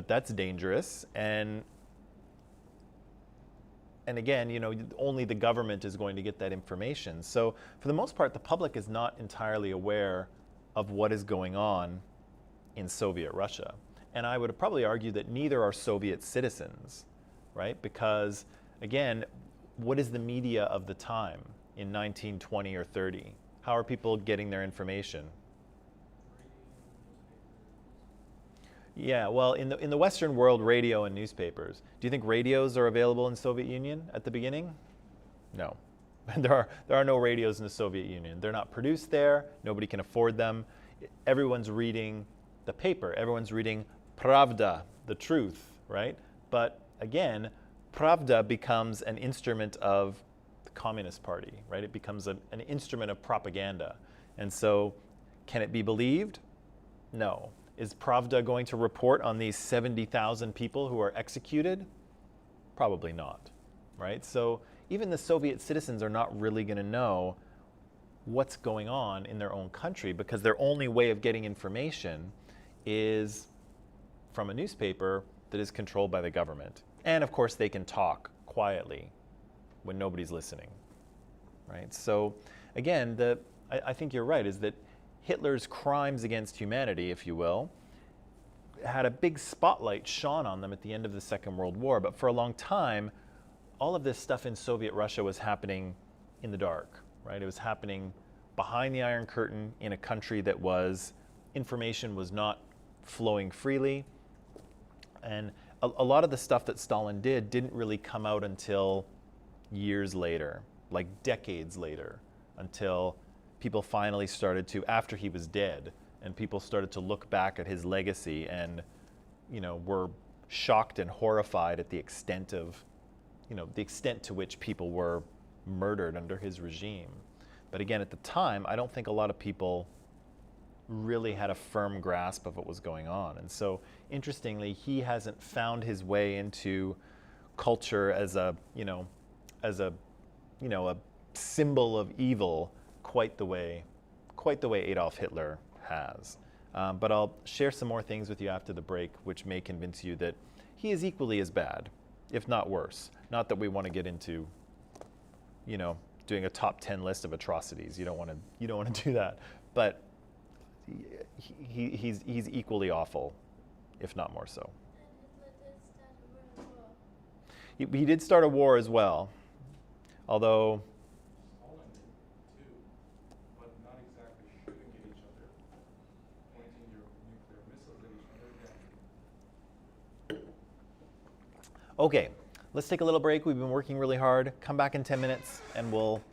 Speaker 1: that's dangerous. And again, you know, only the government is going to get that information. So for the most part, the public is not entirely aware of what is going on in Soviet Russia. And I would probably argue that neither are Soviet citizens, right? Because, again, what is the media of the time in 1920 or 30? How are people getting their information? Yeah, well, in the Western world, radio and newspapers. Do you think radios are available in Soviet Union at the beginning? No. There are no radios in the Soviet Union. They're not produced there. Nobody can afford them. Everyone's reading the paper. Everyone's reading Pravda, the truth, right? But again, Pravda becomes an instrument of the Communist Party, right? It becomes an instrument of propaganda. And so, can it be believed? No. Is Pravda going to report on these 70,000 people who are executed? Probably not, right? So even the Soviet citizens are not really going to know what's going on in their own country because their only way of getting information is from a newspaper that is controlled by the government. And of course, they can talk quietly when nobody's listening, right? So again, I think you're right, is that Hitler's crimes against humanity, if you will, had a big spotlight shone on them at the end of the Second World War. But for a long time, all of this stuff in Soviet Russia was happening in the dark, right? It was happening behind the Iron Curtain in a country that information was not flowing freely. And a lot of the stuff that Stalin didn't really come out until years later, like decades later, until people finally started to, after he was dead, and people started to look back at his legacy and, were shocked and horrified at the extent of, the extent to which people were murdered under his regime. But again, at the time, I don't think a lot of people really had a firm grasp of what was going on. And so, interestingly, he hasn't found his way into culture as a symbol of evil quite the way Adolf Hitler has. But I'll share some more things with you after the break, which may convince you that he is equally as bad, if not worse. Not that we want to get into, doing a top 10 list of atrocities. You don't want to do that. But he's equally awful, if not more so. He did start a war as well, although.
Speaker 3: Stalin did too, but not exactly shooting at each other, pointing your nuclear missiles at each other.
Speaker 1: Okay, let's take a little break. We've been working really hard. Come back in 10 minutes and we'll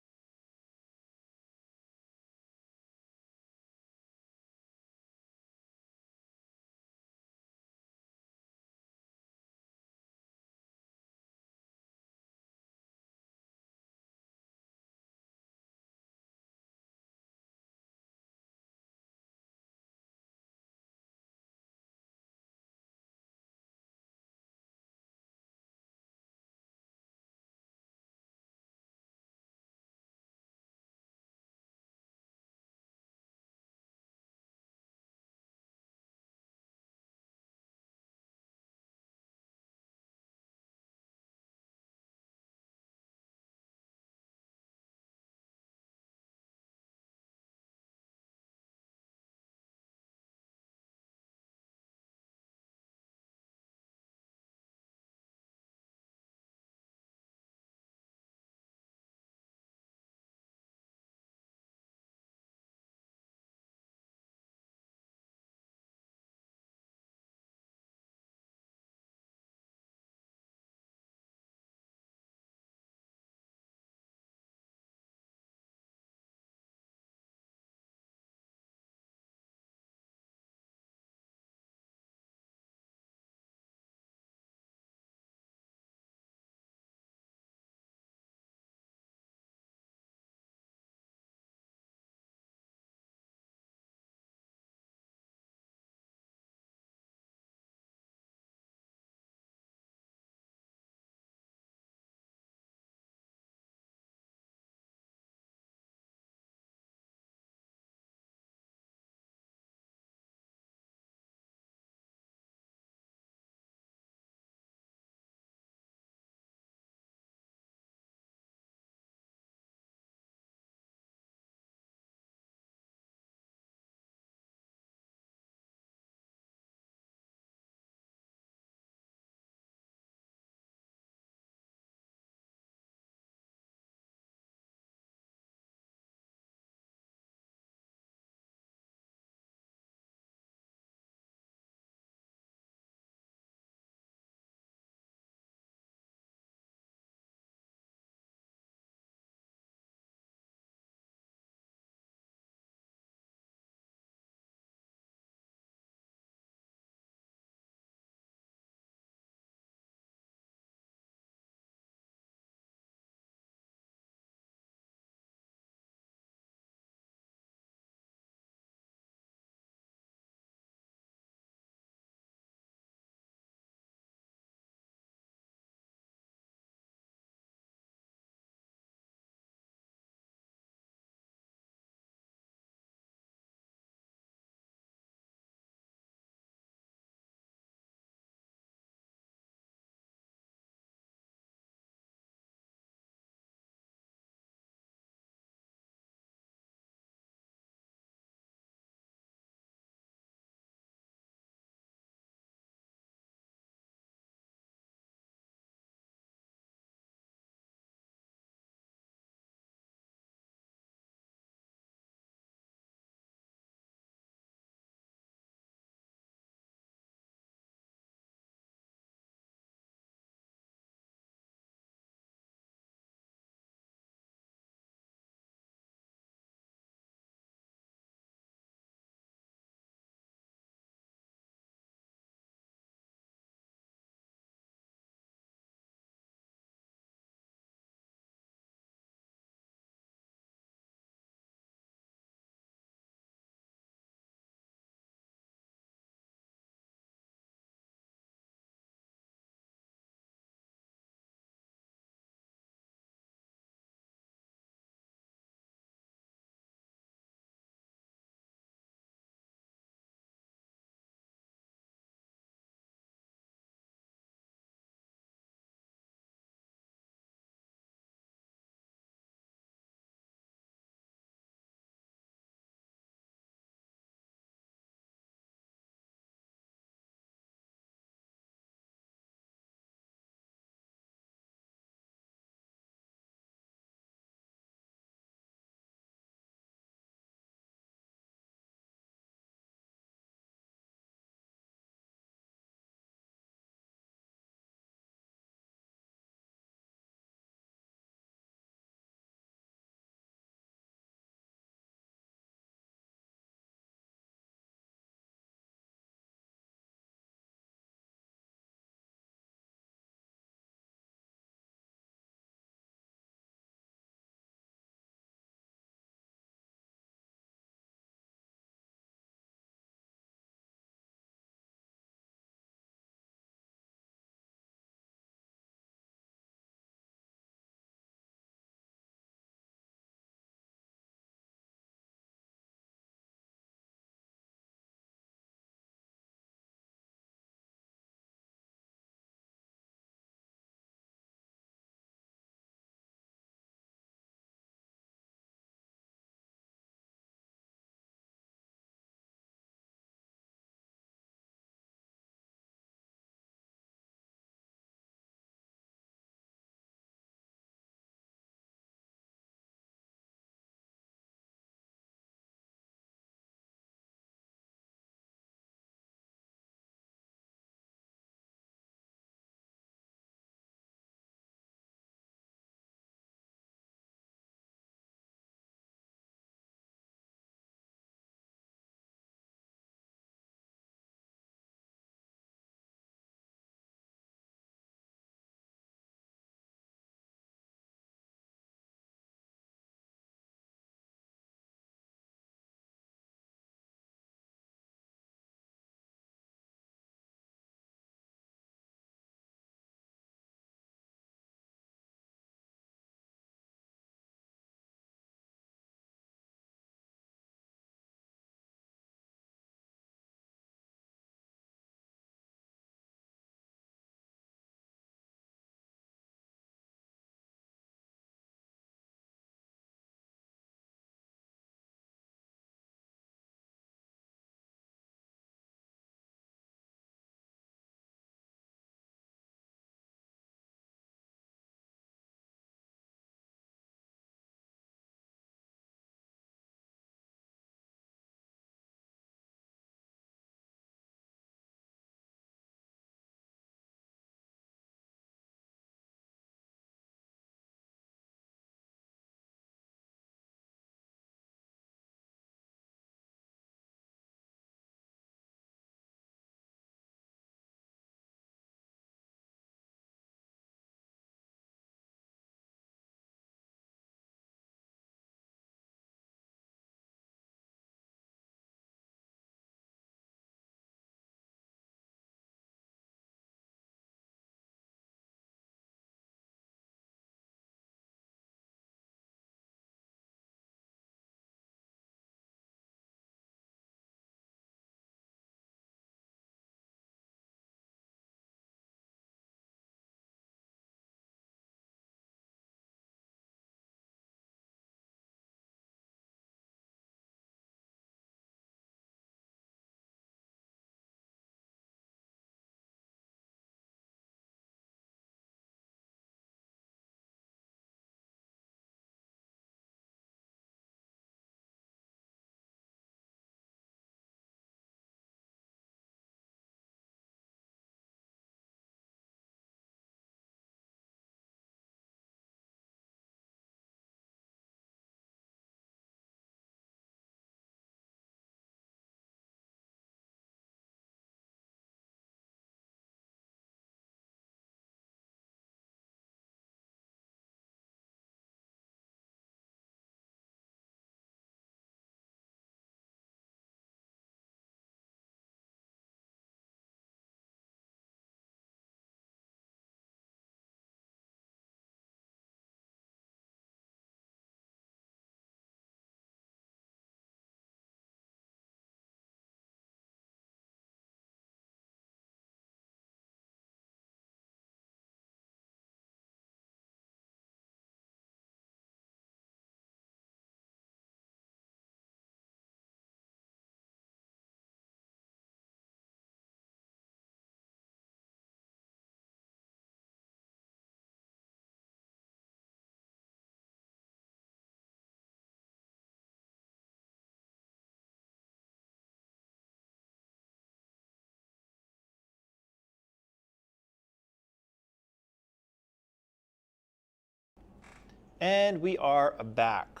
Speaker 1: And we are back.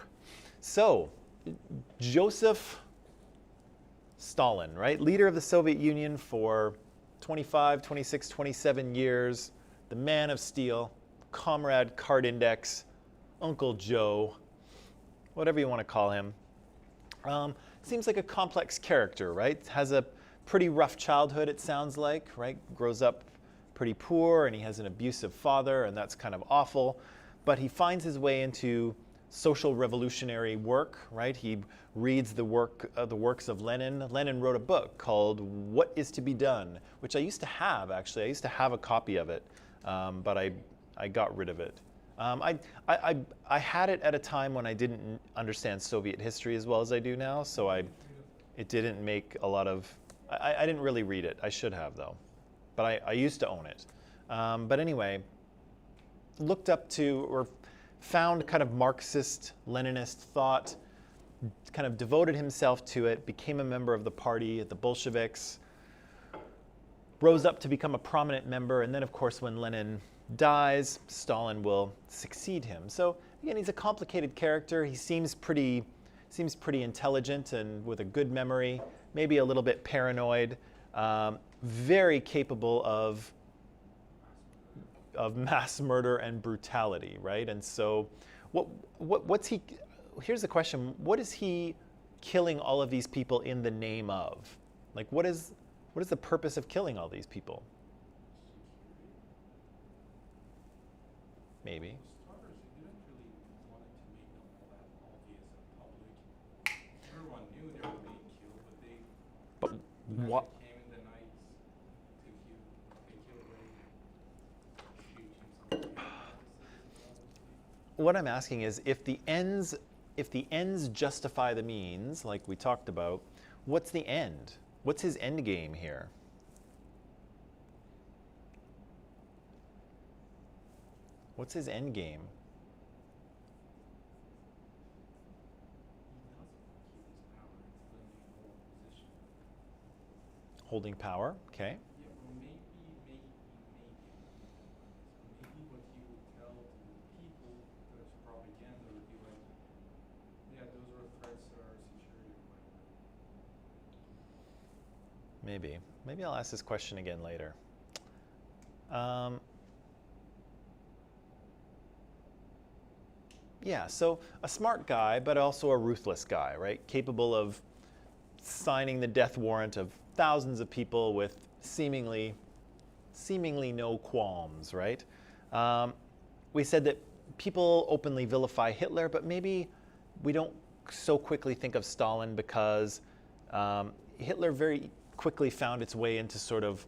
Speaker 1: So, Joseph Stalin, right? Leader of the Soviet Union for 25, 26, 27 years. The man of steel, comrade card index, Uncle Joe, whatever you want to call him. Seems like a complex character, right? Has a pretty rough childhood, it sounds like, right? Grows up pretty poor, and he has an abusive father, and that's kind of awful. But he finds his way into social revolutionary work, right? He reads the works of Lenin. Lenin wrote a book called What Is to Be Done, which I used to have, actually. I used to have a copy of it, but I got rid of it. I had it at a time when I didn't understand Soviet history as well as I do now, so it didn't make a lot of... I didn't really read it. I should have, though. But I used to own it. But anyway, looked up to or found kind of Marxist, Leninist thought, kind of devoted himself to it, became a member of the party, the Bolsheviks, rose up to become a prominent member, and then of course when Lenin dies, Stalin will succeed him. So again, he's a complicated character. He seems pretty intelligent and with a good memory, maybe a little bit paranoid, very capable of mass murder and brutality, right? And so what's he, here's the question, what is he killing all of these people in the name of? Like what is the purpose of killing all these people? Maybe.
Speaker 3: For starters, he didn't really want it to make them all that obvious and public. Everyone knew they were being killed, but they
Speaker 1: But what?
Speaker 3: came in the night to kill. They killed Ray, shooting somebody.
Speaker 1: What I'm asking is, if the ends justify the means, like we talked about, what's the end? What's his end game here? What's his end game? Holding power, okay.
Speaker 3: Yeah, or maybe what he would tell to the people, there's propaganda, would be like, yeah, those are threats to our security or whatever.
Speaker 1: Maybe I'll ask this question again later. Yeah, so a smart guy, but also a ruthless guy, right? Capable of signing the death warrant of thousands of people with seemingly no qualms, right? We said that people openly vilify Hitler, but maybe we don't so quickly think of Stalin because Hitler very quickly found its way into sort of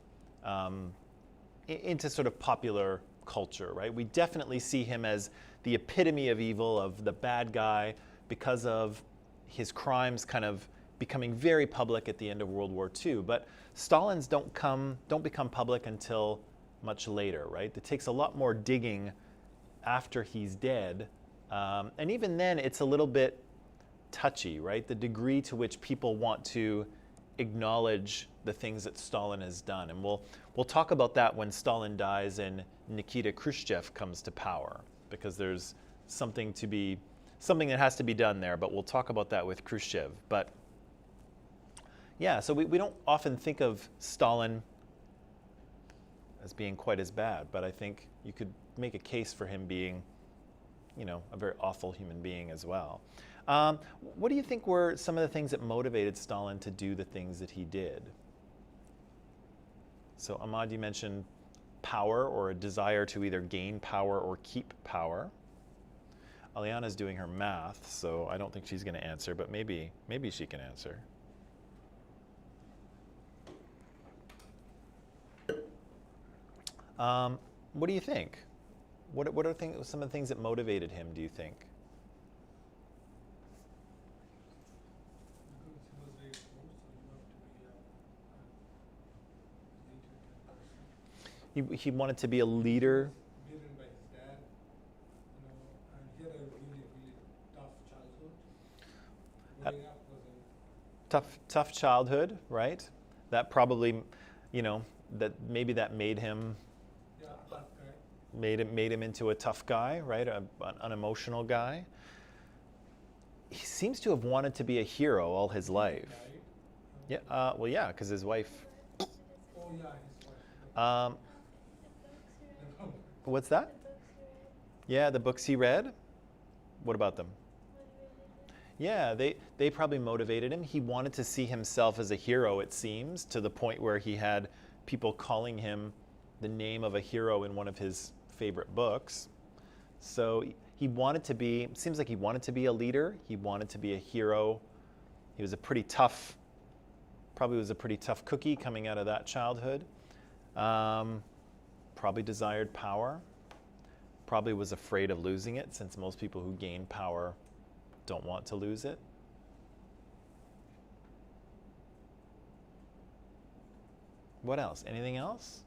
Speaker 1: popular culture, right? We definitely see him as the epitome of evil, of the bad guy, because of his crimes kind of becoming very public at the end of World War II. But Stalin's don't become public until much later, right? It takes a lot more digging after he's dead. And even then, it's a little bit touchy, right? The degree to which people want to acknowledge the things that Stalin has done. And we'll talk about that when Stalin dies and Nikita Khrushchev comes to power, because there's something that has to be done there, but we'll talk about that with Khrushchev. But yeah, so we don't often think of Stalin as being quite as bad, but I think you could make a case for him being, a very awful human being as well. What do you think were some of the things that motivated Stalin to do the things that he did? So Ahmad, you mentioned power, or a desire to either gain power or keep power. Aliana's doing her math, so I don't think she's going to answer, but maybe she can answer. What do you think? What are some of the things that motivated him, do you think? He wanted to be a leader.
Speaker 2: Beaten by his dad, and he had a really, really tough childhood. Growing up was
Speaker 1: Tough childhood, right? That probably, that maybe that made him
Speaker 2: a tough guy.
Speaker 1: made him into a tough guy, right? An unemotional guy. He seems to have wanted to be a hero all his life.
Speaker 2: Died?
Speaker 1: Yeah, well, yeah, because his wife.
Speaker 2: Oh yeah, his wife.
Speaker 1: Um,
Speaker 4: The books you read.
Speaker 1: what's that?
Speaker 4: The books you read.
Speaker 1: Yeah, the books he read. What about them?
Speaker 4: Motivated him.
Speaker 1: Yeah, they probably motivated him. He wanted to see himself as a hero, it seems, to the point where he had people calling him the name of a hero in one of his favorite books. So he wanted to be, seems like he wanted to be a leader. He wanted to be a hero. He was a pretty tough, probably was a pretty tough cookie coming out of that childhood. Probably desired power. Probably was afraid of losing it, since most people who gain power don't want to lose it. What else? Anything else?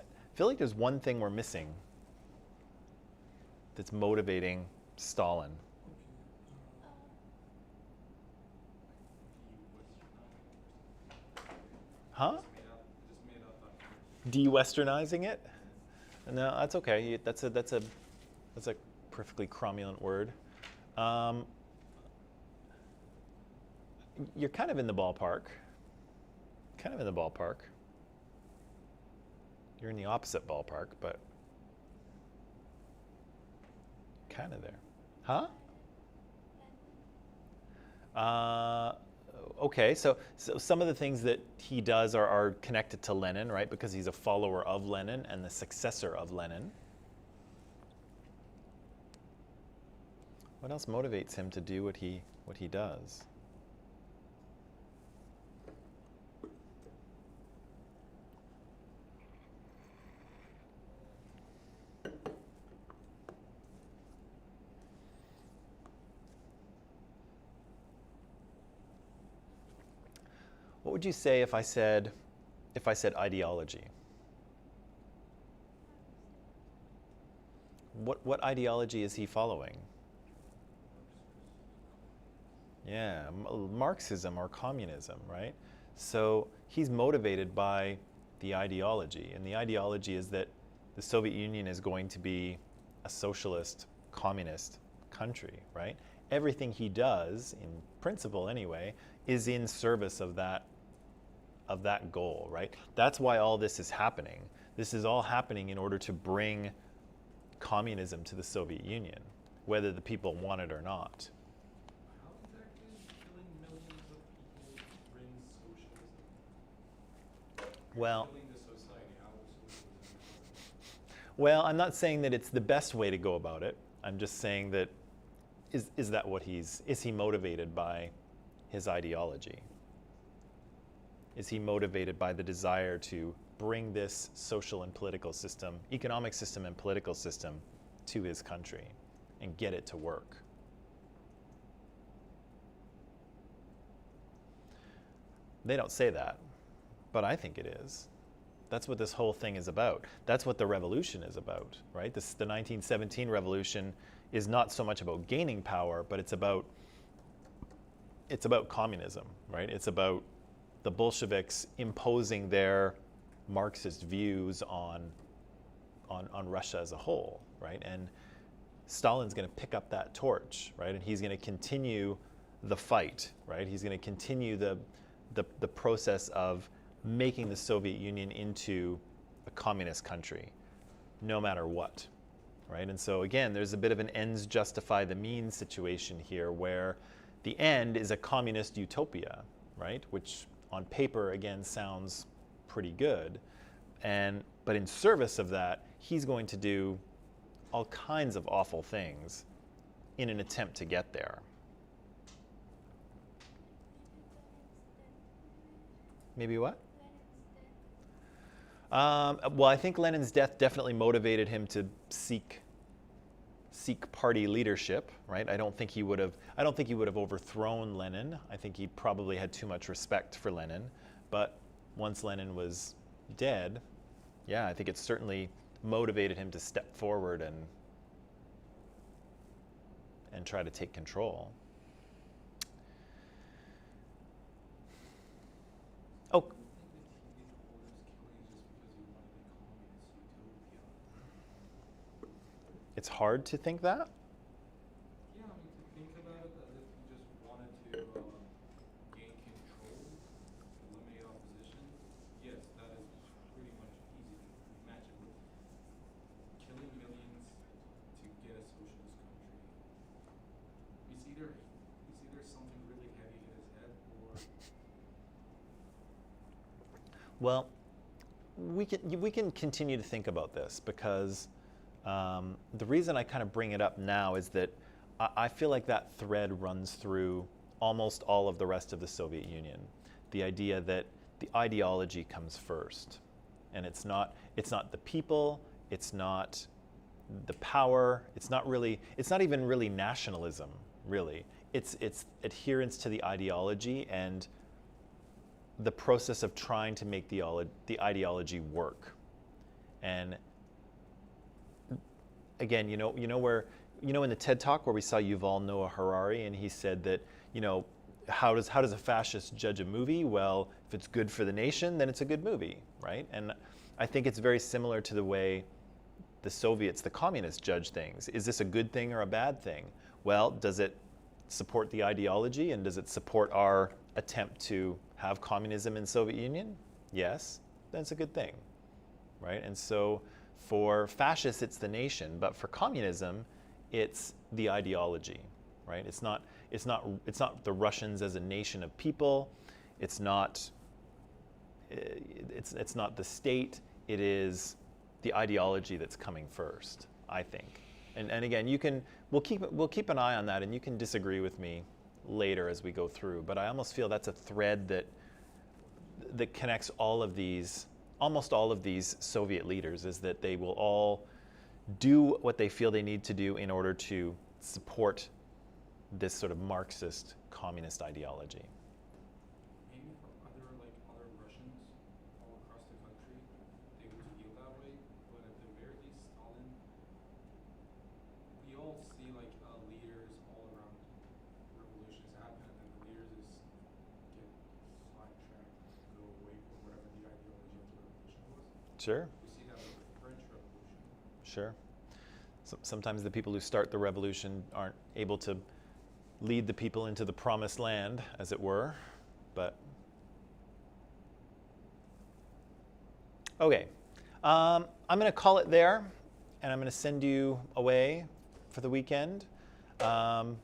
Speaker 1: I feel like there's one thing we're missing that's motivating Stalin. Huh? De-Westernizing it? No, that's okay. That's a perfectly cromulent word. You're kind of in the ballpark. Kind of in the ballpark. You're in the opposite ballpark, but kind of there. Huh? Okay, so some of the things that he does are connected to Lenin, right? Because he's a follower of Lenin and the successor of Lenin. What else motivates him to do what he does? What would you say if I said ideology? What ideology is he following? Yeah, Marxism or communism, right? So he's motivated by the ideology, and the ideology is that the Soviet Union is going to be a socialist, communist country, right? Everything he does, in principle anyway, is in service of that goal, right? That's why all this is happening. This is all happening in order to bring communism to the Soviet Union, whether the people want it or not.
Speaker 3: How exactly is killing millions of people bring socialism?
Speaker 1: Well,
Speaker 3: Killing the society, how will socialism?
Speaker 1: well, I'm not saying that it's the best way to go about it. I'm just saying that is that what is he motivated by his ideology? Is he motivated by the desire to bring this social and political system, economic system and political system to his country and get it to work? They don't say that, but I think it is. That's what this whole thing is about. That's what the revolution is about, right? The 1917 revolution is not so much about gaining power, but it's about communism, right? It's about the Bolsheviks imposing their Marxist views on Russia as a whole, right? And Stalin's going to pick up that torch, right? And he's going to continue the fight, right? He's going to continue the process of making the Soviet Union into a communist country, no matter what, right? And so again, there's a bit of an ends justify the means situation here, where the end is a communist utopia, right? Which on paper, again, sounds pretty good. But in service of that, he's going to do all kinds of awful things in an attempt to get there. Maybe what? Well, I think Lenin's death definitely motivated him to seek party leadership, right? I don't think he would have overthrown Lenin. I think he probably had too much respect for Lenin. But once Lenin was dead, yeah, I think it certainly motivated him to step forward and try to take control. Oh. it's hard to think that.
Speaker 3: Yeah, I mean, to think about it as if you just wanted to gain control, eliminate opposition, yes, that is pretty much easy to imagine. With killing millions to get a socialist country, it's either something really heavy hit his head, or
Speaker 1: Well, we can continue to think about this because the reason I kind of bring it up now is that I feel like that thread runs through almost all of the rest of the Soviet Union. The idea that the ideology comes first, and it's not the people, it's not the power, it's not even really nationalism, really. It's adherence to the ideology and the process of trying to make the ideology work. And again, in the TED Talk where we saw Yuval Noah Harari, and he said that, how does a fascist judge a movie? Well, if it's good for the nation, then it's a good movie, right? And I think it's very similar to the way the Soviets, the communists, judge things. Is this a good thing or a bad thing? Well, does it support the ideology, and does it support our attempt to have communism in Soviet Union? Yes, then it's a good thing, right? And so for fascists, it's the nation, but for communism, it's the ideology, right? It's not the Russians as a nation of people. It's not the state. It is the ideology that's coming first, I think. And again, we'll keep an eye on that, and you can disagree with me later as we go through. But I almost feel that's a thread that connects almost all of these Soviet leaders, is that they will all do what they feel they need to do in order to support this sort of Marxist communist ideology.
Speaker 3: maybe for other Russians all across the country, they would feel that way. But at the very least, Stalin, we all see leaders all around revolutions happen, and then the leaders get sidetracked, go away from whatever the ideology of the revolution was.
Speaker 1: Sure.
Speaker 3: We see that with the French Revolution.
Speaker 1: Sure. Sometimes the people who start the revolution aren't able to lead the people into the promised land, as it were. But okay, I'm going to call it there, and I'm going to send you away for the weekend. I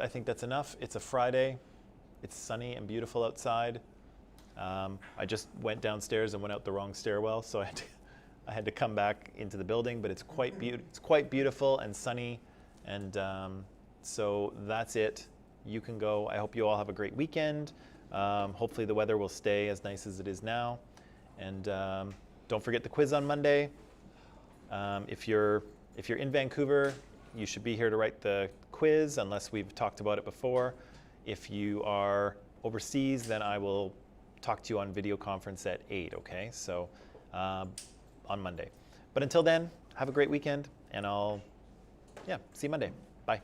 Speaker 1: think that's enough. It's a Friday. It's sunny and beautiful outside. I just went downstairs and went out the wrong stairwell, so I had to come back into the building. But it's quite beautiful and sunny, and so that's it. You can go. I hope you all have a great weekend. Hopefully the weather will stay as nice as it is now, and don't forget the quiz on Monday. If you're in Vancouver, you should be here to write the quiz, unless we've talked about it before. If you are overseas, then I will talk to you on video conference at 8, okay? So on Monday. But until then, have a great weekend, and I'll see you Monday. Bye.